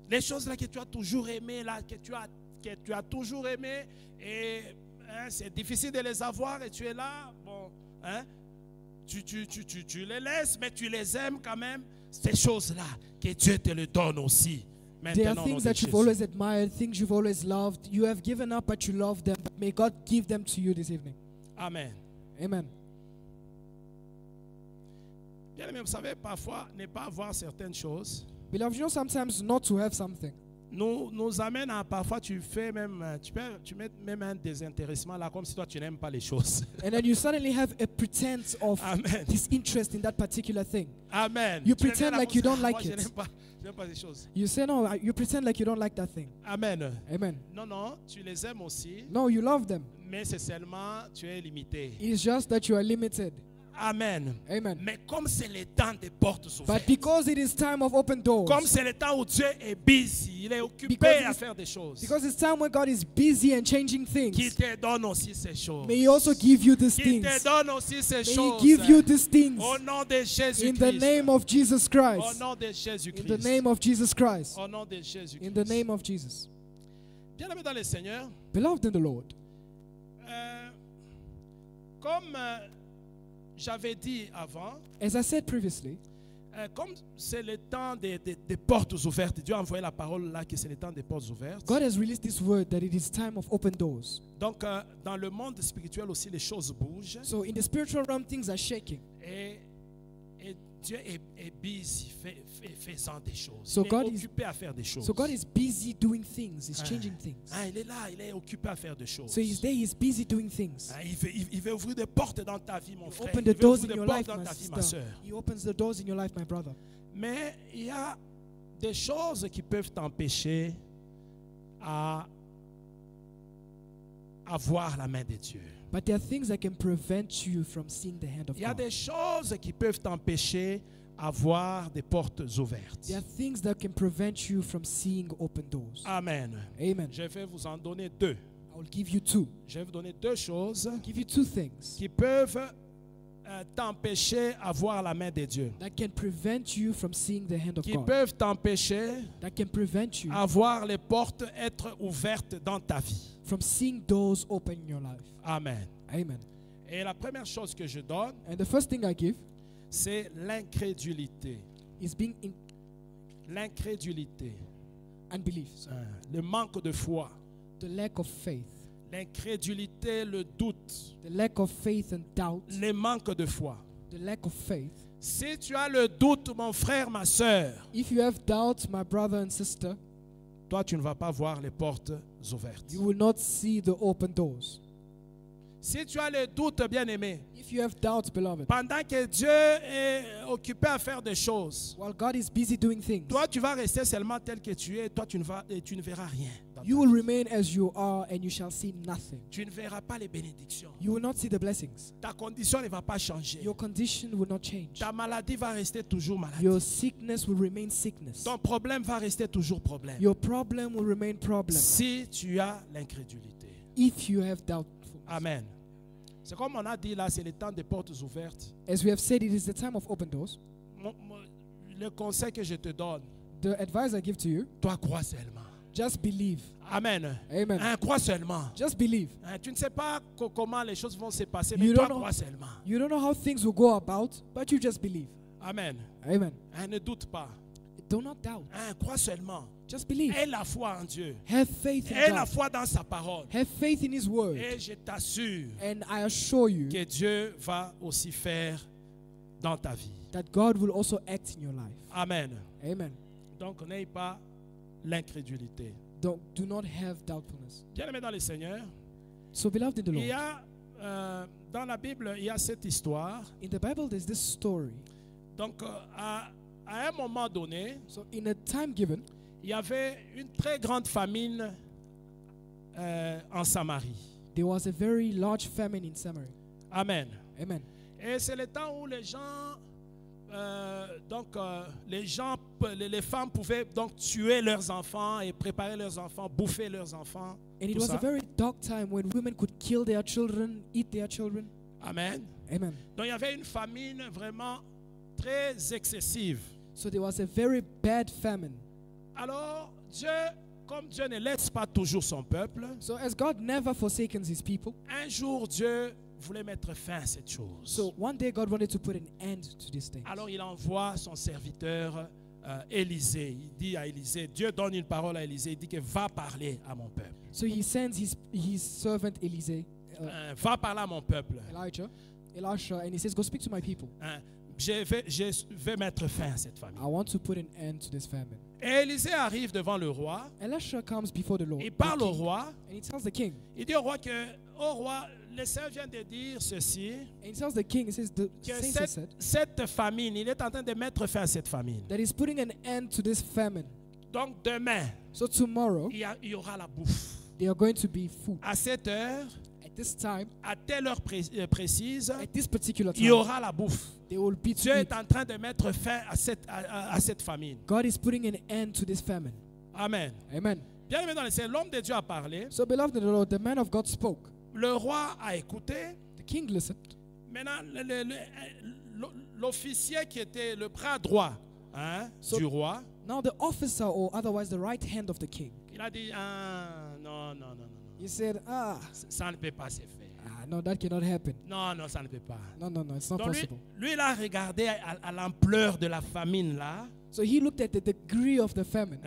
Les choses là que tu as toujours aimées, là, que tu as toujours aimé, et hein, c'est difficile de les avoir et tu es là, bon, hein, tu les laisses, mais tu les aimes quand même. Ces choses-là, que Dieu te le donne aussi. There are Maintenant, au nom things de that you've Jésus. always admired, things you've always loved. You have given up, but you love them. May God give them to you this evening. Amen. Amen. Bien aimé, vous savez, parfois, ne pas avoir certaines choses Beloved, you know sometimes not to have something nous amène à parfois tu mets même un désintéressement là comme si toi tu n'aimes pas les choses. and then you suddenly have a pretense of Amen. disinterest in that particular thing. Amen. You Tu es pretend là like comme you ça, don't like moi, je it. n'aime pas ces choses. You say no, you pretend like you don't like that thing. Amen. Amen. Non, tu les aimes aussi, No, you love them. mais c'est seulement tu es limité. It's just that you are limited. Amen. Amen. Mais comme c'est le temps des portes ouvertes, But because it is time of open doors, comme c'est le temps où Dieu est busy, il est occupé Because à it's- faire des choses, because it's time when God is busy and changing qu'il things, te donne aussi ces choses. may He also give you these Qu'il things. te donne aussi ces May He choses. give you these things Au nom de in Jésus-Christ. the name of Jesus Au Christ. nom de In Jésus-Christ. the name of Jesus Christ. Au nom de Jésus-Christ. In the name of Jesus. Bien aimé dans le Seigneur, Beloved in the Lord, comme j'avais dit avant, as I said previously, comme c'est le temps des portes ouvertes, Dieu a envoyé la parole là que c'est le temps des portes ouvertes. God has released this word that it is time of open doors. Donc dans le monde spirituel aussi les choses bougent So in the spiritual realm, things are shaking. et Dieu est busy faisant des choses. So il est God is- occupé à faire des choses. So God is busy doing things. He's changing things. Il est là, il est occupé à faire des choses. So He's there. He's busy doing things. Il veut ouvrir des portes dans ta vie, mon frère. Open Il the veut doors ouvrir in des your portes life, dans my ta vie, ma sister. soeur. He opens the doors in your life, my brother. Mais il y a des choses qui peuvent t'empêcher à voir la main de Dieu. But there are things that can prevent you from seeing the hand of Il y a God. des choses qui peuvent t'empêcher à voir des portes ouvertes. There are things that can prevent you from seeing open doors. Amen. Amen. Je vais vous en donner deux. I will give you two. Je vais vous donner deux choses Give you two things qui peuvent t'empêcher à voir la main de Dieu. that can prevent you from seeing the hand of Qui God, peuvent t'empêcher that can prevent you à voir les portes être ouvertes dans ta vie. from seeing doors open in your life. Amen. Amen. Et la première chose que je donne, And the first thing I give c'est l'incrédulité. is being in L'incrédulité. unbelief, Le manque de foi. the lack of faith, L'incrédulité, le doute. the lack of faith and doubt, Le manque de foi. the lack of faith. Si tu as le doute, mon frère, ma soeur, If you have doubt, my brother and sister, toi, tu ne vas pas voir les portes ouvertes. you will not see the open doors. Si tu as le doute, bien-aimé, If you have doubt, beloved, pendant que Dieu est occupé à faire des choses, while God is busy doing things, toi, tu vas rester seulement tel que tu es. Toi, tu ne verras rien. dans ta you will vie. remain as you are and you shall see nothing. Tu ne verras pas les bénédictions. You will not see the blessings. Ta condition ne va pas changer. Your condition will not change. Ta maladie va rester toujours maladie. Your sickness will remain sickness. Ton problème va rester toujours problème. Your problem will remain problem Si tu as l'incrédulité. if you have doubtfulness. Amen. C'est comme on a dit là, c'est le temps des portes ouvertes. As we have said, it is the time of open doors. Le conseil que je te donne, The advice I give to you, toi crois seulement. just believe. Amen. Amen. Hein, crois seulement. Just believe. Hein, tu ne sais pas comment les choses vont se passer, You mais toi don't know. crois seulement. You don't know how things will go about, but you just believe. Amen. Amen. Hein, ne doute pas. Do not doubt. Hein, crois seulement. Just believe. Aie la foi en Dieu. Have faith Aie in la God. foi dans sa parole. Have faith in His word. Et je t'assure And I assure you que Dieu va aussi faire dans ta vie. that God will also act in your life. Amen. Amen. Donc n'aie pas l'incrédulité. Do not have doubtfulness. Bien-aimé dans le Seigneur, So, beloved in the il y Lord, a dans la Bible, il y a cette histoire. in the Bible there's this story. Donc à un moment donné, So, in a time given, il y avait une très grande famine en Samarie. there was a very large famine in Samaria. Amen. Amen. Et c'est le temps où les gens, les femmes pouvaient donc tuer leurs enfants et préparer leurs enfants, bouffer leurs enfants. And it tout was ça. a very dark time when women could kill their children, eat their children. Amen. Amen. Donc il y avait une famine vraiment très excessive. So there was a very bad famine. Alors Dieu, comme Dieu ne laisse pas toujours son peuple, So as God never forsakens His people, un jour Dieu voulait mettre fin à cette chose. so one day God wanted to put an end to this thing. Alors il envoie son serviteur Élisée. Il dit à Élisée, Dieu donne une parole à Élisée, il dit que va parler à mon peuple. So He sends His servant Va parler à mon peuple. Elisha, and He says, "Go speak to my people. Hein, je vais mettre fin à cette famine. I want to put an end to this famine." Et Élisée arrive devant le roi. Elisha comes before the Lord, Il the parle au king, roi. and he tells the king. Il dit au roi que, oh roi, le Seigneur vient de dire ceci, And he tells the king, he says, the que saints have said cette famine, il est en train de mettre fin à cette famine. that he's putting an end to this famine. Donc demain, So tomorrow, il y aura la bouffe. they are going to be food. À cette heure, At this time, à telle heure précise, at this particular il y time, aura la bouffe. they will be Dieu to est eat. en train de mettre fin à cette famine. God is putting an end to this famine. Amen. Amen. Bien aimé dans le Seigneur, l'homme de Dieu a parlé. So beloved in the Lord, the man of God spoke. Le roi a écouté. The king listened. Maintenant, l'officier qui était le bras droit du roi, Now the officer, or otherwise the right hand of the king, il a dit, non, he said, ça ne peut pas se faire. no, that cannot happen. Non, ça ne peut pas. No, it's not Donc possible. lui, il a regardé à l'ampleur de la famine là, So he looked at the degree of the famine,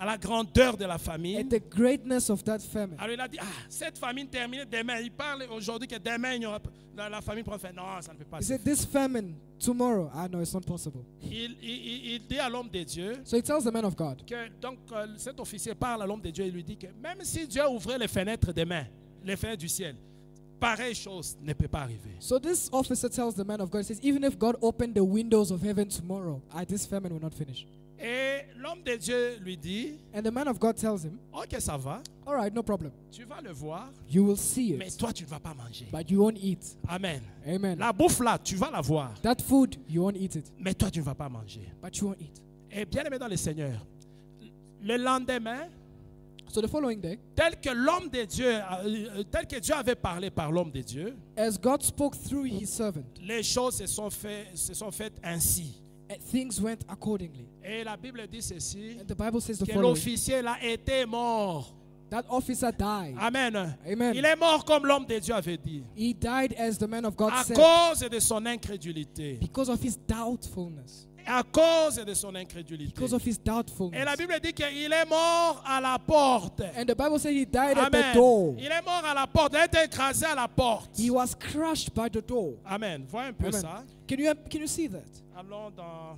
à la grandeur de la at famine. the greatness of that famine. Alors il a dit, cette famine terminée demain. Il parle aujourd'hui que demain, il y aura, la famine prend fin. Non, ça ne peut pas He se said, faire. this famine tomorrow. No, it's not possible. Il dit à l'homme de Dieu, So he tells the man of God. que donc cet officier parle à l'homme de Dieu et lui dit que même si Dieu ouvrait les fenêtres demain, les fenêtres du ciel, pareille chose ne peut pas arriver. So this officer tells the man of God, he says, even if God opened the windows of heaven tomorrow, this famine will not finish. Et l'homme de Dieu lui dit, And the man of God tells him, ok, ça va, all right, no problem. tu vas le voir, You will see mais it, toi tu ne vas pas manger. but you won't eat. Amen. Amen. La bouffe là, tu vas la voir, That food, you won't eat it, mais toi tu ne vas pas manger. but you won't eat. Et bien aimé dans le Seigneur, le lendemain, So the following day, tel que l'homme de Dieu, tel que Dieu avait parlé par l'homme de Dieu, as God spoke through his servant, les choses se sont faites ainsi. things went accordingly. Et la Bible dit ceci, And the Bible says the que following. l'officier là était mort. That officer died. Amen. Amen. Il est mort comme l'homme de Dieu avait dit, He died as the man of God à said cause de son incrédulité. because of his doubtfulness. À cause de son incrédulité. Because of his Et doubtfulness. la Bible dit qu'il est mort à la porte. And the Bible says he died at Amen. the door. Il est mort à la porte. Il a été écrasé à la porte. He was crushed by the door. Amen. Voyez un peu Amen. ça. Can you see that? Allons dans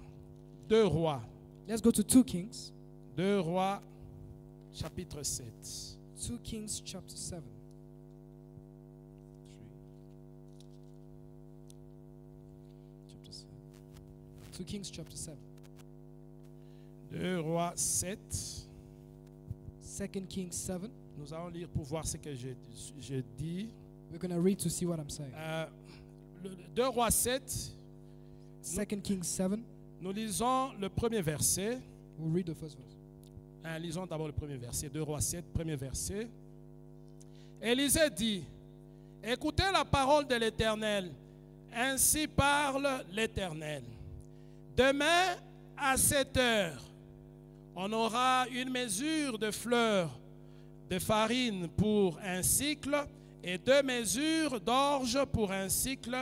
2 Rois. Let's go to 2 Kings. 2 Rois, chapitre 7. 2 Kings chapter 7. Chapter 7. 2 Kings chapter 7. 2 Rois 7. 2 Kings 7. Nous allons lire pour voir ce que je dis. We're going to read to see what I'm saying. 2 Rois 7, 2 Kings 7. nous lisons le premier verset. We'll read the first verse. Lisons d'abord le premier verset. 2 Rois 7, premier verset. Élisée dit, écoutez la parole de l'Éternel. Ainsi parle l'Éternel. Demain, à 7 heures, on aura une mesure de fleur de farine pour un cycle et 2 mesures d'orge pour un cycle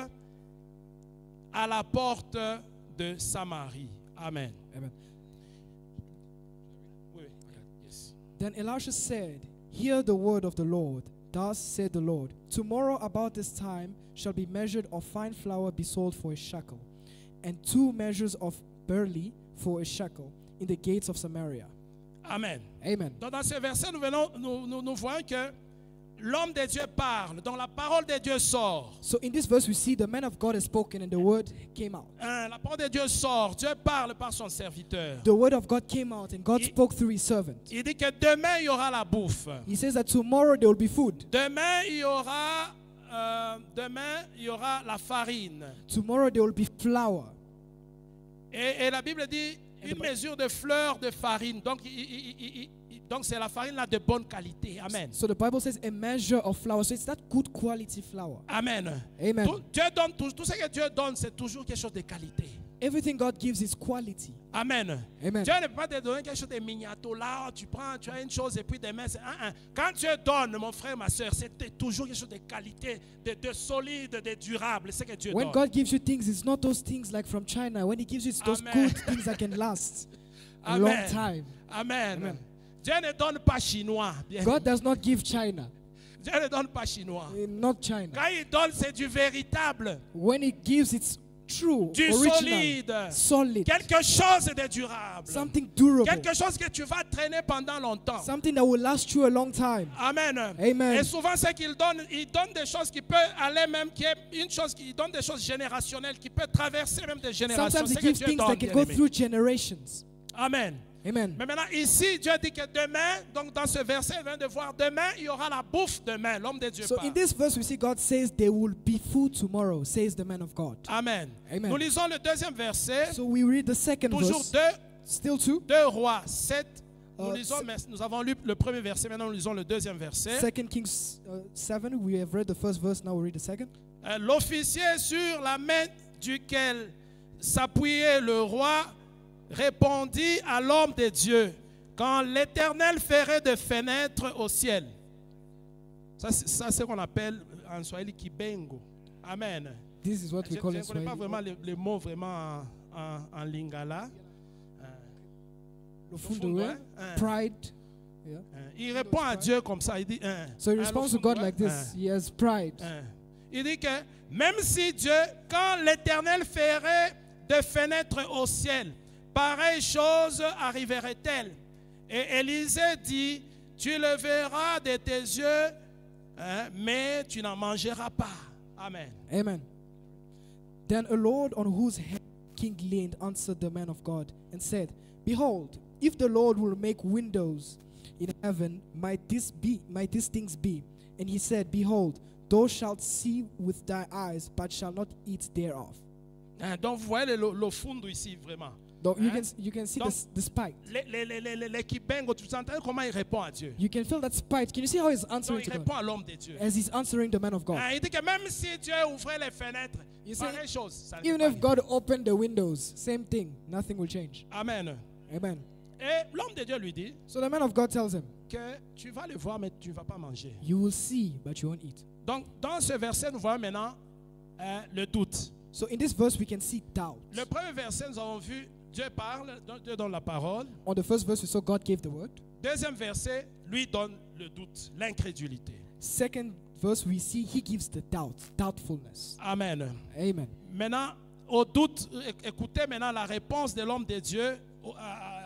à la porte de Samarie. Amen. Amen. Oui, yes. Then Elisha said, hear the word of the Lord. Thus said the Lord, tomorrow about this time shall be measured of fine flour be sold for a shekel, and 2 measures of barley for a shekel in the gates of Samaria. Amen. Amen. Donc dans ce verset, nous voyons que l'homme de Dieu parle, donc la parole de Dieu sort. So in this verse we see the man of God has spoken and the word came out. La parole de Dieu sort, Dieu parle par son serviteur. The word of God came out and God Il- spoke through his servant. Il dit que demain il y aura la bouffe. He says that tomorrow there will be food. Demain il y aura la farine. Tomorrow there will be flour. Et la Bible dit une mesure de fleur de farine. Donc, donc c'est la farine là de bonne qualité. Amen. So the Bible says a measure of flour. So it's that good quality flour. Amen. Amen. Dieu donne tout ce que Dieu donne, c'est toujours quelque chose de qualité. Everything God gives is quality. Amen. Amen. Dieu ne peut pas te donner quelque chose de miniato là, tu as une chose et puis demain c'est Quand Dieu donne, mon frère, ma soeur, c'est toujours quelque chose de qualité, de solide, de durable. C'est ce que Dieu When donne. God gives you things, it's not those things like from China. When He gives you, it's those Amen. good things that can last a Amen. long time. Amen. Amen. Dieu ne donne pas chinois. Bien. God does not give China, Dieu ne donne pas chinois. not China. Quand il donne, c'est du véritable, When He gives, it's true, du original, solide, solid, quelque chose de durable, something durable, quelque chose que tu vas traîner pendant longtemps. something that will last you a long time. Amen. Amen. Et souvent, ce qu'il donne, il donne des choses qui peuvent aller même, qui est une chose qui donne des choses générationnelles, qui peut traverser même des générations. Sometimes He C'est que gives Dieu things donne, that can go bien-aimé. through generations. Amen. Amen. Mais maintenant, ici, Dieu dit que demain, donc dans ce verset, il vient de voir demain, il y aura la bouffe demain. L'homme de Dieu So parle. in this verse, we see God says there will be food tomorrow, says the man of God. Amen. Amen. Nous lisons le deuxième verset, So we read the second toujours verse, still 2 Rois 7. Nous Uh, lisons, mais nous avons lu le premier verset, maintenant nous lisons le deuxième verset. 2 Kings 7. We have read the first verse, now we read the second. L'officier sur la main duquel s'appuyait le roi répondit à l'homme de Dieu, quand l'Éternel ferait des fenêtres au ciel. Ça, c'est ce qu'on appelle en Swahili kibengo. Amen. This is what we Je call ne in connais pas Swahili. vraiment les mots vraiment en lingala. Lofundo, hein? pride. Yeah. Il répond à Dieu comme ça. Il dit, So he responds to God like this. He has pride. Il dit que même si Dieu, quand l'Éternel ferait des fenêtres au ciel, pareille chose arriverait-elle. Et Élisée dit, tu le verras de tes yeux, mais tu n'en mangeras pas. Amen. Amen. Then a Lord on whose head King leaned answered the man of God and said, behold, if the Lord will make windows in heaven, might these things be? And he said, behold, thou shalt see with thy eyes, but shall not eat thereof. Donc vous voyez le fundo ici vraiment. Though Hein? you can see Donc, the spite. Les Kibengo, tu entends comment il répond à Dieu. You can feel that spite. Can you see how he's Donc, answering il to répond God? à l'homme de Dieu. As he's answering the man of God. Hein, il dit que même si Dieu ouvrait les fenêtres, You see, pareille chose. Ça ne Even peut if pas God opened the windows, same thing. Nothing will change. arriver. Amen. Amen. Et l'homme de Dieu lui dit So the man of God tells him, que tu vas le voir, mais tu ne vas pas manger. you will see, but you won't eat. Donc, dans ce verset, nous voyons maintenant le doute. So in this verse, we can see doubt. Le premier verset, nous avons vu, Dieu parle, Dieu donne la parole. On the first verse, we saw God gave the word. Deuxième verset, lui donne le doute, l'incrédulité. Second verse, we see he gives the doubt, doubtfulness. Amen. Amen. Maintenant, au doute, écoutez maintenant la réponse de l'homme de Dieu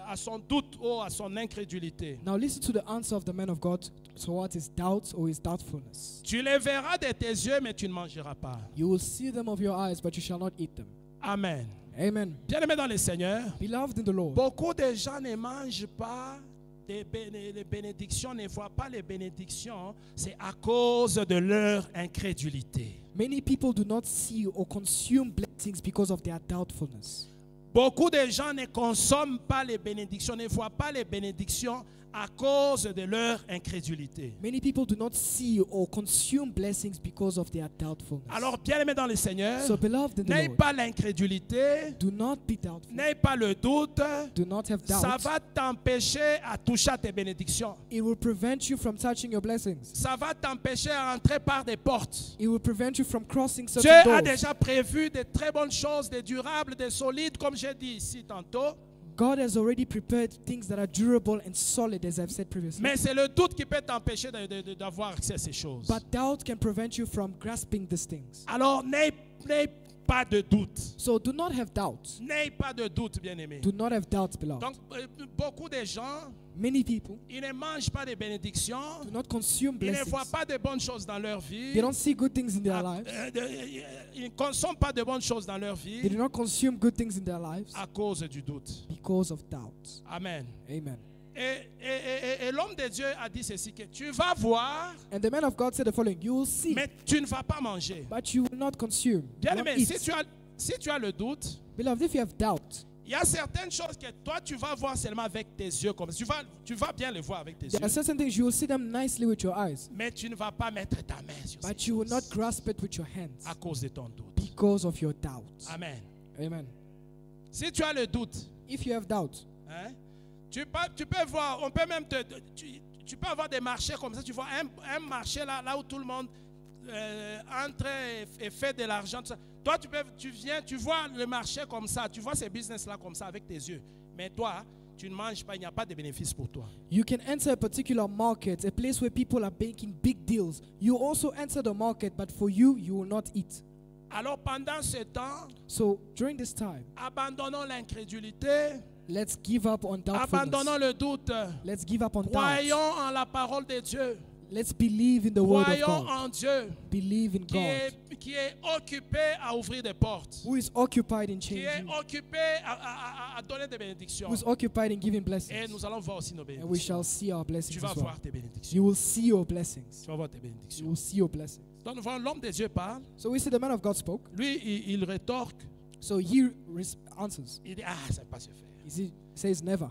à son doute ou à son incrédulité. Now listen to the answer of the man of God towards his doubts or his doubtfulness. Tu les verras de tes yeux, mais tu ne mangeras pas. You will see them of your eyes, but you shall not eat them. Amen. Amen. Bien-aimés dans le Seigneur, Beloved in the Lord, beaucoup de gens ne mangent pas les bénédictions, ne voient pas les bénédictions, c'est à cause de leur incrédulité. many people do not see or consume blessings because of their doubtfulness. Beaucoup de gens ne consomment pas les bénédictions, ne voient pas les bénédictions à cause de leur incrédulité. Many people do not see or consume blessings because of their doubtfulness. Alors, bien-aimés dans le Seigneur, So beloved in the n'aie Lord, pas l'incrédulité, do not be doubtful. n'aie pas le doute. Do not have Ça doubt. va t'empêcher à toucher à tes bénédictions. It will prevent you from touching your blessings. Ça va t'empêcher à entrer par des portes. It will prevent you from crossing Dieu certain a doors. déjà prévu de très bonnes choses, de durables, de solides, comme j'ai dit ici tantôt. God has already prepared things that are durable and solid, as I've said previously. Mais c'est le doute qui peut t'empêcher d'avoir accès à ces choses. But doubt can prevent you from grasping these things. Alors, n'aie pas de doute. So do not have doubt. N'aie pas de doute, bien-aimé. Do not have doubt, beloved. Donc, beaucoup de gens, Many people ils ne mangent pas de bénédictions. do not consume Ils ne blessings. voient pas de bonnes choses dans leur vie. They don't see good things in their Ah, lives. Ils ne consomment pas de bonnes choses dans leur They vie do not consume good things in their lives à cause du doute. because of doubt. Amen. Amen. Et l'homme de Dieu a dit ceci, que tu vas voir, And the man of God said the following: you will see, mais tu ne vas pas manger. but you will not consume. Bien You will aimé, eat. si tu as le doute, Beloved, if you have doubt, il y a certaines choses que toi tu vas voir seulement avec tes yeux, comme ça. Tu vas bien les voir avec tes there are yeux, certain things you will see them nicely with your eyes, mais tu ne vas pas mettre ta main sur ces but you will not choses grasp it with your hands à cause de ton doute. because of your doubt. Amen. Amen. Si tu as le doute, If you have doubt, hein, tu peux voir, on peut même tu peux avoir des marchés comme ça. Tu vois un marché là où tout le monde entre et fait de l'argent. Tout ça. Toi, tu viens, tu vois le marché comme ça, tu vois ces business-là comme ça avec tes yeux. Mais toi, tu ne manges pas, il n'y a pas de bénéfice pour toi. you can enter a particular market, a place where people are making big deals. You also enter the market, but for you, you will not eat. Alors pendant ce temps, So during this time, abandonnons l'incrédulité, let's give up on abandonnons doubtfulness. le doute, Let's give up on doubt. croyons en la parole de Dieu, Let's believe in the word of croyons God. en Dieu Believe in God, qui est occupé à ouvrir des portes, who is occupied in qui est changing, occupé à donner des bénédictions. who is occupied in giving Et blessings. nous allons voir aussi nos And we bénédictions. shall see our Tu blessings vas as well. voir tes bénédictions. You will see your blessings. Tu vas voir tes You bénédictions. will see your blessings. Donc nous voyons l'homme de Dieu parle. So we see the man of God spoke. Lui, il rétorque. So he answers. Il dit, ah, ça ne peut pas se faire. He says never.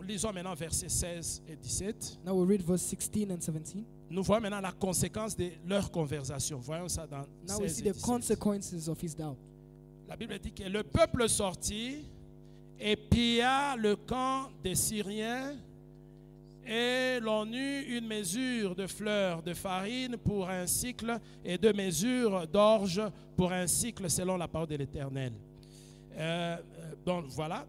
Lisons maintenant versets 16 et 17. Now we read verse 16 and 17. Nous voyons maintenant la conséquence de leur conversation. Voyons ça dans Now we 16 see et the 17. consequences of his doubt. La Bible dit que le peuple sortit et pilla le camp des Syriens, et l'on eut une mesure de fleurs de farine pour un cycle et 2 mesures d'orge pour un cycle selon la parole de l'Éternel. Donc voilà,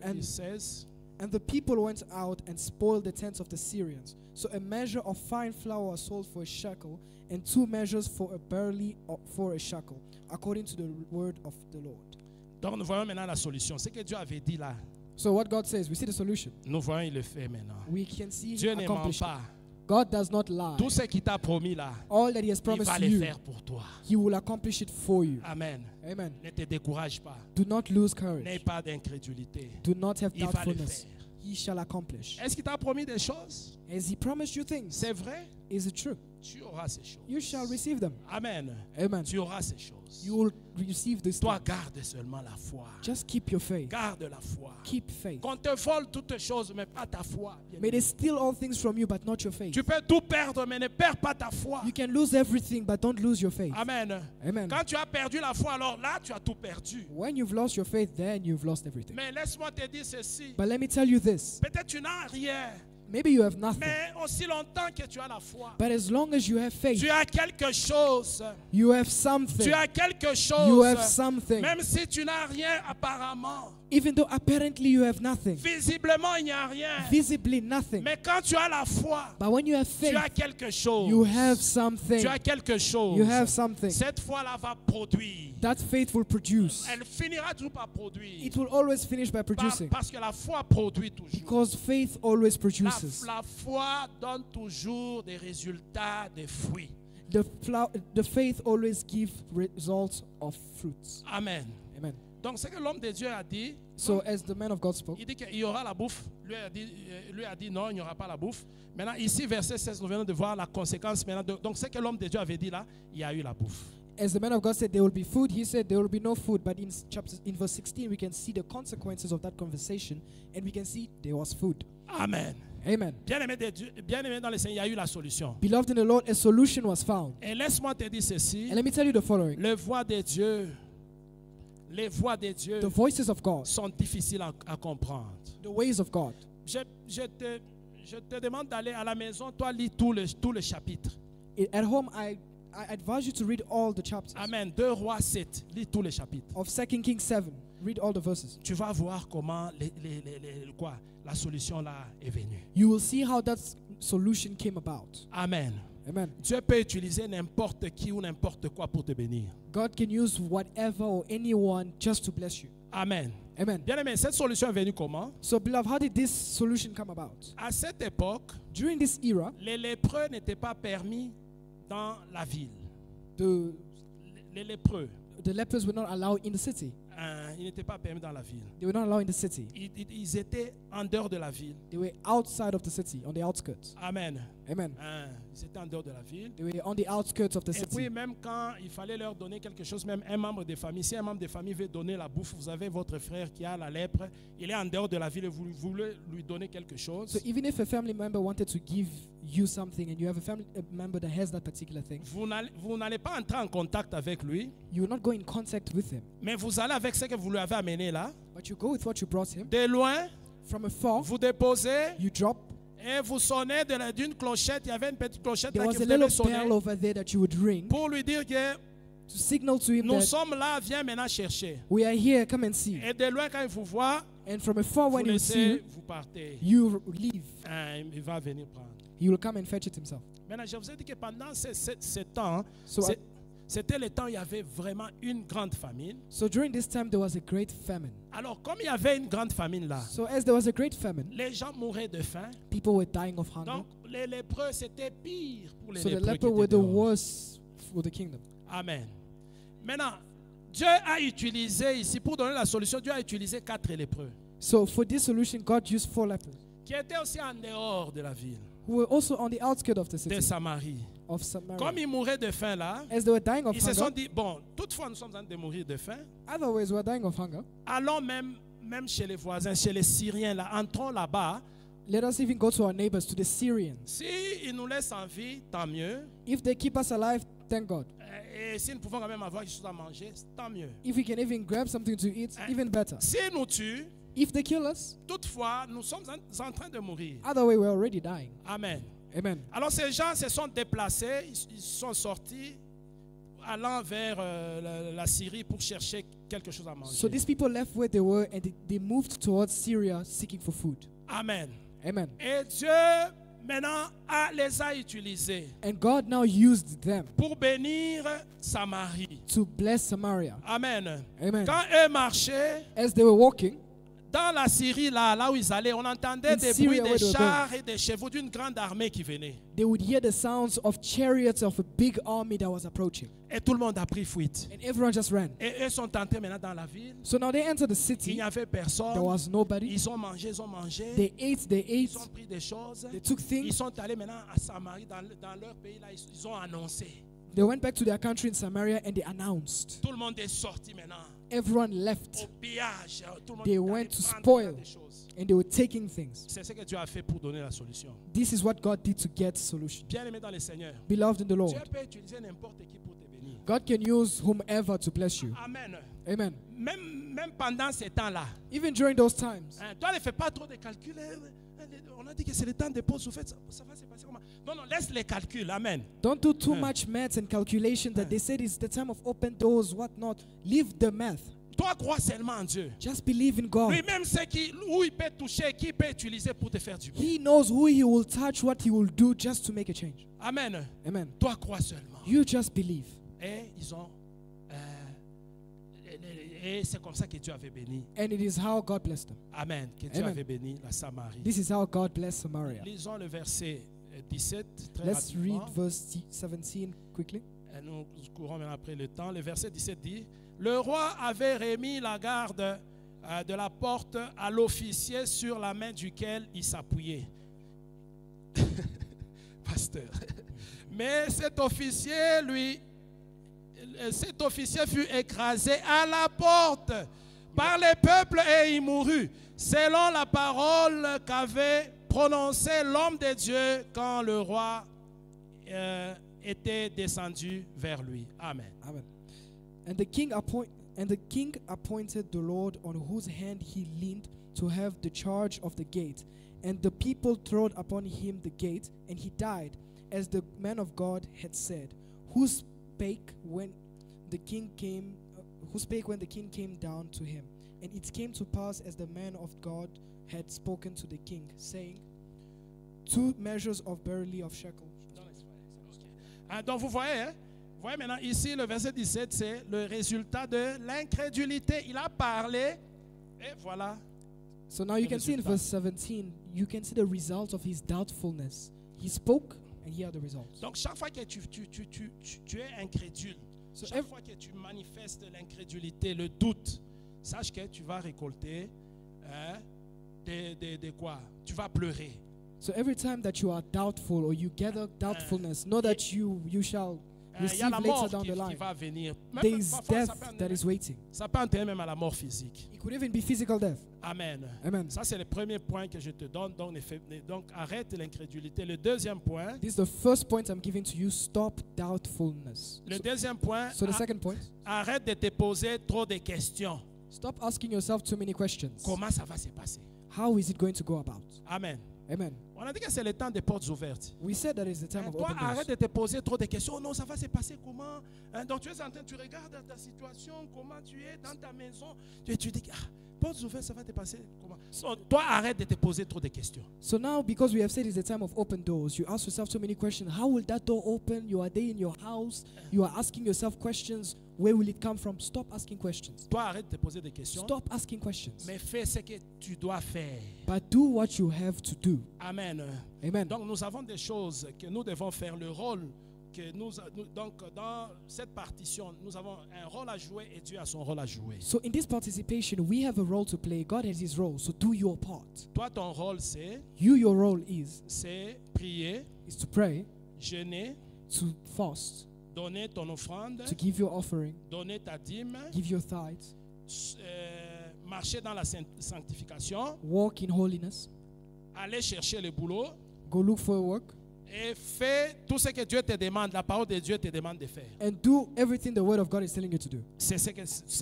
And 16. And the people went out and spoiled the tents of the Syrians. So a measure of fine flour was sold for a shekel, and 2 measures for a barley for a shekel, according to the word of the Lord. Donc nous voyons maintenant la solution. Ce que Dieu avait dit là, So what God says, we see the solution. nous voyons il le fait maintenant. We can see Dieu him ne ment accomplish it. pas. God does not lie. Tout ce qu'il t'a promis là, All that he has il promised va to le you, faire pour toi. he will accomplish it for you. Amen. Amen. Ne te décourage pas. Do not lose N'aie courage. pas d'incrédulité. Do not have Il va le doubtfulness. faire. He shall accomplish. Est-ce qu'il t'a promis des choses? Has he promised you things? C'est vrai. Is it true? Tu auras ces choses. You shall receive them. Amen. Amen. Tu auras ces choses. You will receive this. Toi, garde seulement la foi. Just keep your faith. Garde la foi. Keep faith. Qu'on te vole toutes choses, mais pas ta foi. May they steal all things from you, but not your faith. Tu peux tout perdre, mais ne perds pas ta foi. You can lose everything, but don't lose your faith. Amen. Amen. Quand tu as perdu la foi, alors là, tu as tout perdu. When you've lost your faith, then you've lost everything. Mais laisse-moi te dire ceci. But let me tell you this. Peut-être tu n'as rien, Maybe you have nothing, mais aussi longtemps que tu as la foi, but as long as you have faith, tu as quelque chose. you have something. Tu as quelque You chose. have something. Même si tu n'as rien apparemment. Even though apparently you have nothing, Visiblement, il n'y a rien. visibly nothing. Mais quand tu as la foi, But when you have tu faith, as quelque chose. you have something. Tu as quelque chose. You have something. Cette foi-là va produire. That faith will produce. Elle finira toujours par produire. It will always finish by producing. Parce que la foi produit toujours. Because faith always produces. La foi donne toujours des résultats, des fruits. The faith always gives results of fruits. Amen. Amen. Donc, ce que l'homme de Dieu a dit, So as the man of God spoke, il dit qu'il y aura la bouffe. Lui a dit non, il n'y aura pas la bouffe. Maintenant, ici, verset 16, nous venons de voir la conséquence. Maintenant, donc, ce que l'homme de Dieu avait dit là, il y a eu la bouffe. as the man of God said there will be food, he said there will be no food. But in verse 16, we can see the consequences of that conversation, and we can see there was food. Amen. Amen. Bien-aimé de Dieu, bien-aimé dans le Seigneur, il y a eu la solution. Beloved in the Lord, a solution was found. Et laisse-moi te dire ceci. And let me tell you the following. Les voix de Dieu The voices of God, sont difficiles à comprendre. the ways of God. Je te demande d'aller à la maison, toi lis tout le chapitre. At home, I advise you to read all the chapters Amen. 2 Rois 7, lis tout le chapitre. of 2 Kings 7. Read all the verses. Tu vas voir comment la solution là est venue. You will see how that solution came about. Amen. Amen. Dieu peut utiliser n'importe qui ou n'importe quoi pour te bénir. God can use whatever or anyone just to bless you. Amen. Amen. Bien aimé, cette solution est venue comment? So, beloved, how did this solution come about? À cette époque, During this era, les lépreux n'étaient pas permis dans la ville. Les lépreux, the lepers were not allowed in the city. ils n'étaient pas permis dans la ville. They were not allowed in the city. Ils étaient en dehors de la ville. They were outside of the city, on the outskirts. Amen. Amen. Ils étaient en dehors de la ville. They were on the outskirts of the Et puis city. même quand il fallait leur donner quelque chose, même un membre de famille, si un membre de famille veut donner la bouffe, vous avez votre frère qui a la lèpre, il est en dehors de la ville et vous voulez lui donner quelque chose. So even if a family member wanted to give you something and you have a member that has that particular thing, Vous n'allez pas entrer en contact avec lui, you will not go in contact with him, mais vous allez avec ce que vous lui avez amené là. but you go with what you brought him. De loin, From afar, vous déposez you drop. et vous sonnez d'une clochette. Il y avait une petite clochette There là was que a vous devez little sonner bell over there that you would ring pour lui dire que to signal to him nous that sommes là, viens maintenant chercher. we are here, come and see. Et de loin, quand il vous voit, And from afar, vous when you see laissez, you, vous partez. you leave. Il va venir prendre. He will come and fetch it himself. Maintenant, je vous ai dit que pendant ce temps, So, c'était le temps où il y avait vraiment une grande famine. so during this time, there was a great famine. Alors, comme il y avait une grande famine là, So as there was a great famine, les gens mouraient de faim. people were dying of hunger. Donc, les lépreux, c'était pire pour les So the lépreux qui leper were étaient the dehors. worst for the kingdom. Amen. Maintenant, Dieu a utilisé ici, pour donner la solution, Dieu a utilisé 4 lépreux So for this solution, God used 4 lepers qui étaient aussi en dehors de la ville, who were also on the outskirts of the de city Samarie. of Samaria. Comme ils mouraient de faim là, As they were dying of ils se sont hunger, dit, bon, toutefois nous sommes en train de mourir de faim, otherwise we're dying of hunger. allons même chez les voisins, chez les Syriens là, entrons là-bas. Let us even go to our neighbors, to the Syrians. Si ils nous laissent en vie, tant mieux. If they keep us alive, thank God. Et si nous pouvons quand même avoir quelque chose à manger, tant mieux. If we can even grab something to eat, even better. S'ils nous tuent, If they kill us, toutefois, nous sommes en train de mourir. other way, we're already dying. Amen. Amen. Alors ces gens se sont déplacés, ils sont sortis, allant vers la Syrie pour chercher quelque chose à manger. So these people left where they were and they moved towards Syria seeking for food. Amen. Amen. Et Dieu maintenant les a utilisés And God now used them pour bénir Samarie. to bless Samaria. Amen. Amen. Quand eux marchaient, As they were walking, Dans la Syrie, là où ils allaient, on entendait In des Syria, bruits where des they were chars et des chevaux d'une grande armée qui venait. They would hear the sounds of chariots of a big army that was approaching. Et tout le monde a pris fuite. And everyone just ran. Et eux sont entrés maintenant dans la ville. So now they entered the Il city. n'y avait personne. There was nobody. Ils ont mangé, ils ont mangé. They ate, Ils ont pris des choses. they took Ils things. sont allés maintenant à Samarie, dans leur pays, là, ils ont annoncé. They went back to their country in Samaria and they announced. Tout le monde est sorti maintenant. Everyone left Au pillage. Tout le monde They est went allé to prendre spoil. des choses. and they were taking things. C'est ce que Dieu a fait pour donner la solution. This is what God did to get solution. Bien aimé dans le Seigneur, Beloved in the Lord, Dieu peut utiliser n'importe qui pour te bénir. God can use whomever to bless you. Amen. Amen. Même pendant ces temps-là, Even during those times, hein, toi ne fais pas trop de calculs. On a dit que c'est le temps de pause. Ça va se passer comment? Non, non, laisse les calculs. Amen. don't do too much maths and calculations that they said it's the time of open doors, whatnot. Leave the math. Toi, crois seulement en Dieu. Just believe in God. Lui-même sait où il peut toucher, qui il peut utiliser pour te faire du bien. He knows who he will touch, what he will do just to make a change. Amen. Amen. Toi, crois seulement. You just believe. Et ils ont. Et c'est comme ça que Dieu avait béni. And it is how God blessed them. Amen. Que Dieu Amen. avait béni la Samarie. This is how God blessed Samaria. Lisons le verset 17 très Let's read rapidement. verse 17 quickly. Et nous courons maintenant après le temps. Le verset 17 dit: Le roi avait remis la garde de la porte à l'officier sur la main duquel il s'appuyait. Pasteur. Mais cet officier fut écrasé à la porte par les peuples et il mourut, selon la parole qu'avait prononcée l'homme de Dieu quand le roi était descendu vers lui. Amen. Amen. And the king appointed the Lord on whose hand he leaned to have the charge of the gate. And the people trod upon him the gate, and he died, as the man of God had said, who spake when the king came down to him. And it came to pass as the man of God had spoken to the king, saying, 2 measures of barley of shekel. Donc vous voyez maintenant ici le verset 17, c'est le résultat de l'incrédulité. Il a parlé et voilà. So now you can see in verse 17, you can see the result of his doubtfulness. He spoke and here are the results. Donc chaque fois que tu es incrédule, So chaque fois que tu manifestes l'incrédulité, le doute, sache que tu vas récolter de quoi? Tu vas pleurer. So every time that you are doubtful or you gather doubtfulness, know that you shall Il y receive a la later mort down qui the line. va venir. There is Parfois, death that is waiting. ça peut entraîner même à la mort physique. It could even be physical death. Amen. Amen. Ça, c'est le premier point que je te donne. Donc arrête l'incrédulité. Le deuxième point. This is the first point I'm giving to you. Stop doubtfulness. Le deuxième point. So the second point, Arrête de te poser trop de questions. stop asking yourself too many questions. Comment ça va se passer? How is it going to go about? Amen. Amen. On a dit que c'est le temps des portes ouvertes. We said that is the time of Toi, open arrête doors. de te poser trop de questions. Oh non, ça va se passer comment? Donc tu es en train, tu regardes ta situation, comment tu es dans ta maison. Tu dis, portes ouvertes, ça va te passer comment? So, toi, arrête de te poser trop de questions. So now, because we have said it's the time of open doors, you ask yourself so many questions. How will that door open? You are there in your house. You are asking yourself questions. Where will it come from? Stop asking questions. Toi, arrête de te poser des questions. Stop asking questions. Mais fais ce que tu dois faire. But do what you have to do. Amen. Amen. Donc nous avons des choses que nous devons faire, le rôle que donc dans cette partition, nous avons un rôle à jouer et Dieu a son rôle à jouer. So in this participation, we have a role to play. God has his role. So do your part. Toi, ton rôle, c'est Your role is prier, to pray, jeûner, to fast, donner ton offrande, to give your offering, donner ta dîme, give your tithes, marcher dans la sanctification, walk in holiness, aller chercher le boulot go look for work, et fais tout ce que Dieu te demande, la parole de Dieu te demande de faire. and do everything the word of God is telling you to do. C'est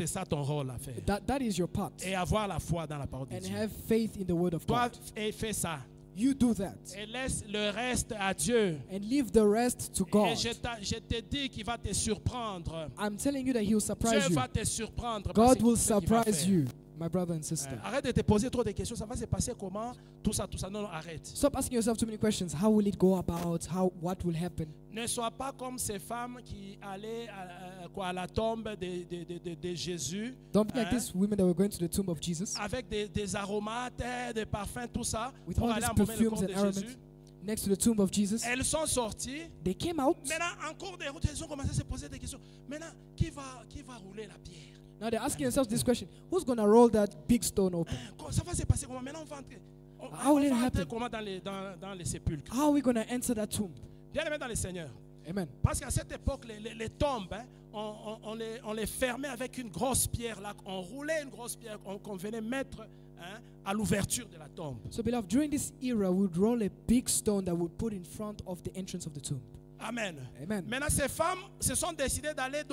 ça ton rôle à faire. That is your part. Et avoir la foi dans la parole de And Dieu. have faith in the word of Toi, God. fais ça. You do that. Et laisse le reste à Dieu. And leave the rest to Et God. je te dis qu'il va te surprendre. I'm telling you that he will surprise Dieu you. va te surprendre. par God ce will qu'il va surprise faire. you my brother and sister. Arrête de te poser trop de questions. Ça va se passer comment? Tout ça, tout ça. Non, non, arrête. Stop asking yourself too many questions. How will it go about? What will happen? Ne sois pas comme ces femmes qui allaient à la tombe de Jésus. Don't be like hein, these women that were going to the tomb of Jesus avec des aromates, des parfums, tout ça, with pour all aller these embaumer le perfumes corps and de aromates Jésus. next to the tomb of Jesus. Elles sont sorties. They came out. Maintenant, en cours de route, elles ont commencé à se poser des questions. Maintenant, qui va rouler la pierre? Now they're asking themselves this question: who's going to roll that big stone open? Ça va se passer comment? Maintenant, on va entrer. How will it On va entrer happen? comment dans les sépulcres? How are we going to enter that tomb? Bien aimé dans le Seigneur. Amen. Parce qu'à cette époque, les tombes, hein, on les fermait avec une grosse pierre. Là, on roulait une grosse pierre qu'on venait mettre hein, à l'ouverture de la tombe. So, beloved, during this era, we would roll a big stone that would put in front of the entrance of the tomb. Amen. Amen. Maintenant, ces femmes se sont décidées d'aller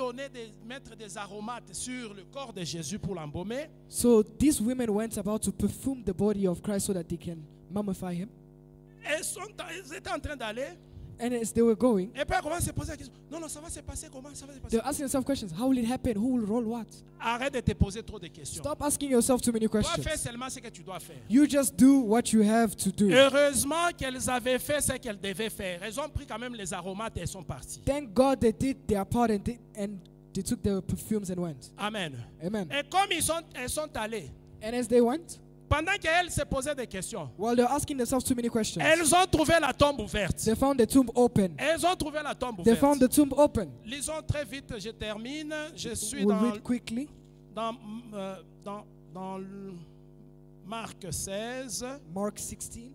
mettre des aromates sur le corps de Jésus pour l'embaumer. So these women went about to perfume the body of Christ so that they can mummify him. Elles étaient en train d'aller. And as they were going, Et puis elles commencent à se poser la question. Non, non, ça va se passer comment? Ça va se passer. they were asking themselves questions. How will it happen? Who will roll what? Arrête de te poser trop de questions. Stop asking yourself too many Tu dois questions. faire seulement ce que tu dois faire. You just do what you have to do. Heureusement qu'elles avaient fait ce qu'elles devaient faire. Elles ont pris quand même les aromates et elles sont parties. Thank God they did their part and they took their perfumes and went. Amen. Amen. Et comme elles sont allées, And as they went, pendant qu'elles se posaient des questions, while they're asking themselves too many questions, elles ont trouvé la tombe ouverte. they found the tomb open. Elles ont trouvé la tombe They ouverte. found the tomb open. Lisons très vite, je termine. Je suis We'll read quickly. dans Marc 16. Mark 16.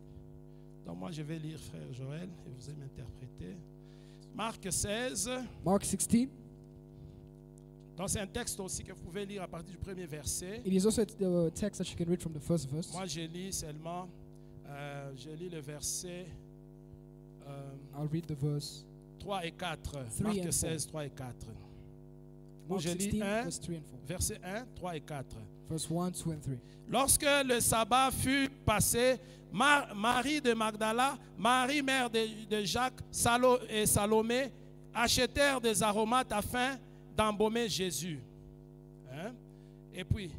Donc moi je vais lire frère Joël et vous allez m'interpréter. Marc 16. Mark 16. Donc c'est un texte aussi que vous pouvez lire à partir du premier verset. It is also a text that you can read from the first verse. Moi je lis seulement, je lis le verset I'll read the verse 3 et 4. 3 Marc and 16, 3 et 4. Mark je lis 16, 1, verse 3 and 4. verset 1, 3 et 4. Verse 1, 2 and 3. Lorsque le sabbat fut passé, Marie de Magdala, Marie mère de Jacques et Salomé achetèrent des aromates afin d'embaumer Jésus. Hein? Et puis,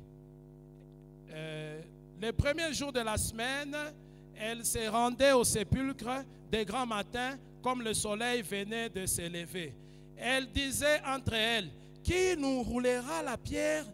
le premier jour de la semaine, elle se rendait au sépulcre dès grand matin, comme le soleil venait de se lever. Elle disait entre elles, qui nous roulera la pierre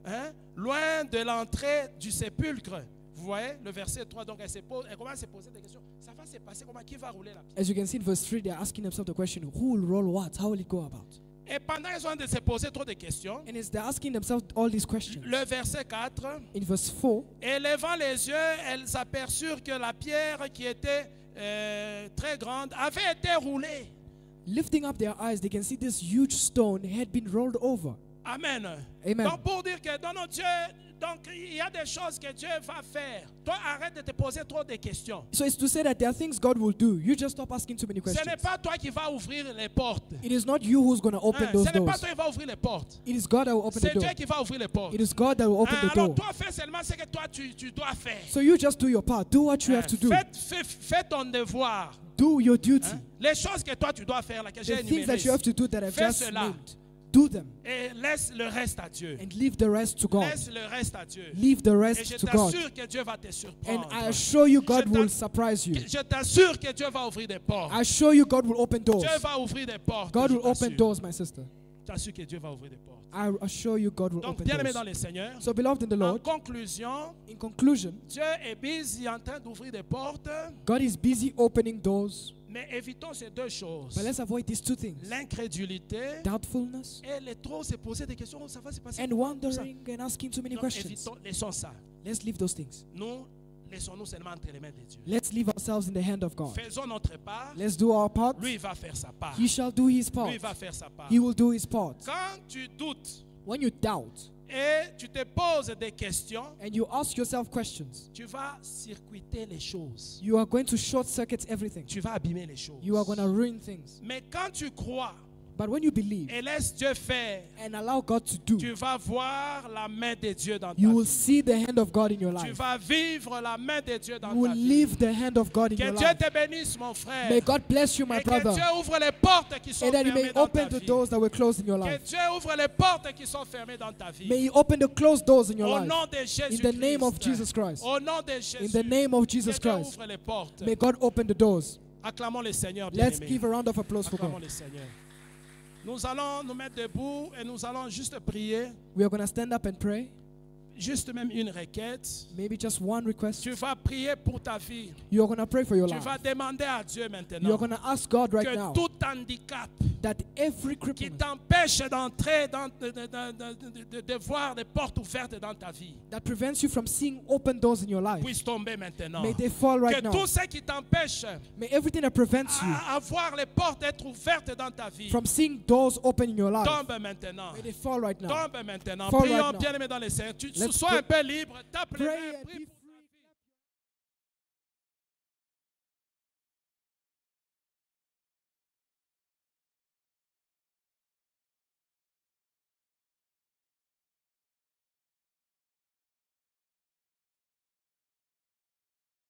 hein, loin de l'entrée du sépulcre? Vous voyez le verset 3, donc elle commence à se poser des questions. Ça va se passer comment? Qui va rouler la pierre? As you can see in verse 3, they're asking themselves the question, who will roll what? How will it go about? Et pendant qu'elles sont de se poser trop de questions, And as they're asking themselves all these questions, le verset 4, in verse 4, élevant les yeux, elles s'aperçurent que la pierre qui était très grande avait été roulée. lifting up their eyes, they can see this huge stone had been rolled over. Amen. Amen. Donc pour dire que dans notre Dieu, donc il y a des choses que Dieu va faire. Toi arrête de te poser trop de questions. So it's to say that there are things God will do. You just stop asking too many Ce n'est questions. pas toi qui vas ouvrir les portes. It is not you who's going to open Hein, those ce n'est pas doors. toi qui va ouvrir les portes. It is God that will open the C'est door. Dieu qui va ouvrir les portes. It is God that will open the Alors door. toi fais seulement ce que toi tu dois faire. So you just do your part. Do what you have to do. Fais ton devoir. Do your duty. Hein. Les choses que toi tu dois faire, là, que j'ai The things that énumérées, you have to do that I've fais just cela. named, do them Et laisse le reste à Dieu. and leave the rest to God. Laisse le reste à Dieu. Leave the Et je rest to God. t'assure que Dieu va te And surprendre. I assure you, God Je t'ass- will surprise you. Je t'assure que Dieu va ouvrir des portes. I assure you, God will open doors. Dieu va ouvrir des portes. God je will open t'assure. doors, my sister. Je t'assure que Dieu va ouvrir des portes. I assure you, God will Donc, open bien aimé dans doors. le Seigneur, So, beloved in the en Lord, conclusion, in conclusion, Dieu est busy en train d'ouvrir des portes, God is busy opening doors. mais évitons ces deux choses. But let's avoid these two things: L'incrédulité doubtfulness et le trop se poser des questions. Ça va se passer. and comment, tout ça. wondering and asking too many Non, questions. laissons ça. Let's leave those things. Nous, laissons-nous seulement entre les mains de Dieu. Let's leave ourselves in the hand of God. Faisons notre part. Let's do our part. Lui, il va faire sa part. He shall do his Lui, part. il va faire sa part. He will do his part. Quand tu doutes When you doubt et tu te poses des questions, and you ask yourself questions, tu vas circuiter les choses. you are going to short circuit everything. Tu vas abîmer les choses. You are going to ruin things. Mais quand tu crois But when you believe et laisse Dieu faire, and allow God to do, tu vas voir la main de Dieu dans ta you will vie. see the hand of God in your Tu life. vas vivre la main de Dieu dans You will ta vie. live the hand of God in Que your Dieu life. te bénisse, mon frère. May God bless you, my Et que brother, Dieu ouvre les portes qui sont and that He fermées may dans ta open the vie. doors that were closed in your Que life. Dieu ouvre les portes qui sont fermées dans ta vie. May He open the closed doors in your Au life. nom de Jésus In the name of Christ. Jesus Christ. Au nom de Jésus. In the name of Jesus que Dieu Christ. ouvre les portes. May God open the doors. Acclamons le Seigneur Let's bien-aimé. give a round of applause for Acclamons God. le Seigneur. Nous allons nous mettre debout et nous allons juste prier. We are going to stand up and pray. Juste même une requête. Maybe just one request. Tu vas prier pour ta vie. You are going to pray for your Tu life. vas demander à Dieu You are maintenant going to ask God right que now tout handicap that every qui cripplement t'empêche d'entrer, de voir des portes ouvertes dans ta vie, that prevents you from seeing open doors in your life, puisse tomber maintenant. may they fall Que right now. tout ce qui t'empêche May everything that prevents you à voir les portes être ouvertes dans ta vie, from seeing doors open in your life, tombe maintenant. may they fall right now. Tombe maintenant. Fall Prions right now. bien aimé dans les Seigneur. Tu Let's sois go. un peu libre. Tape les Pray mains, and prie be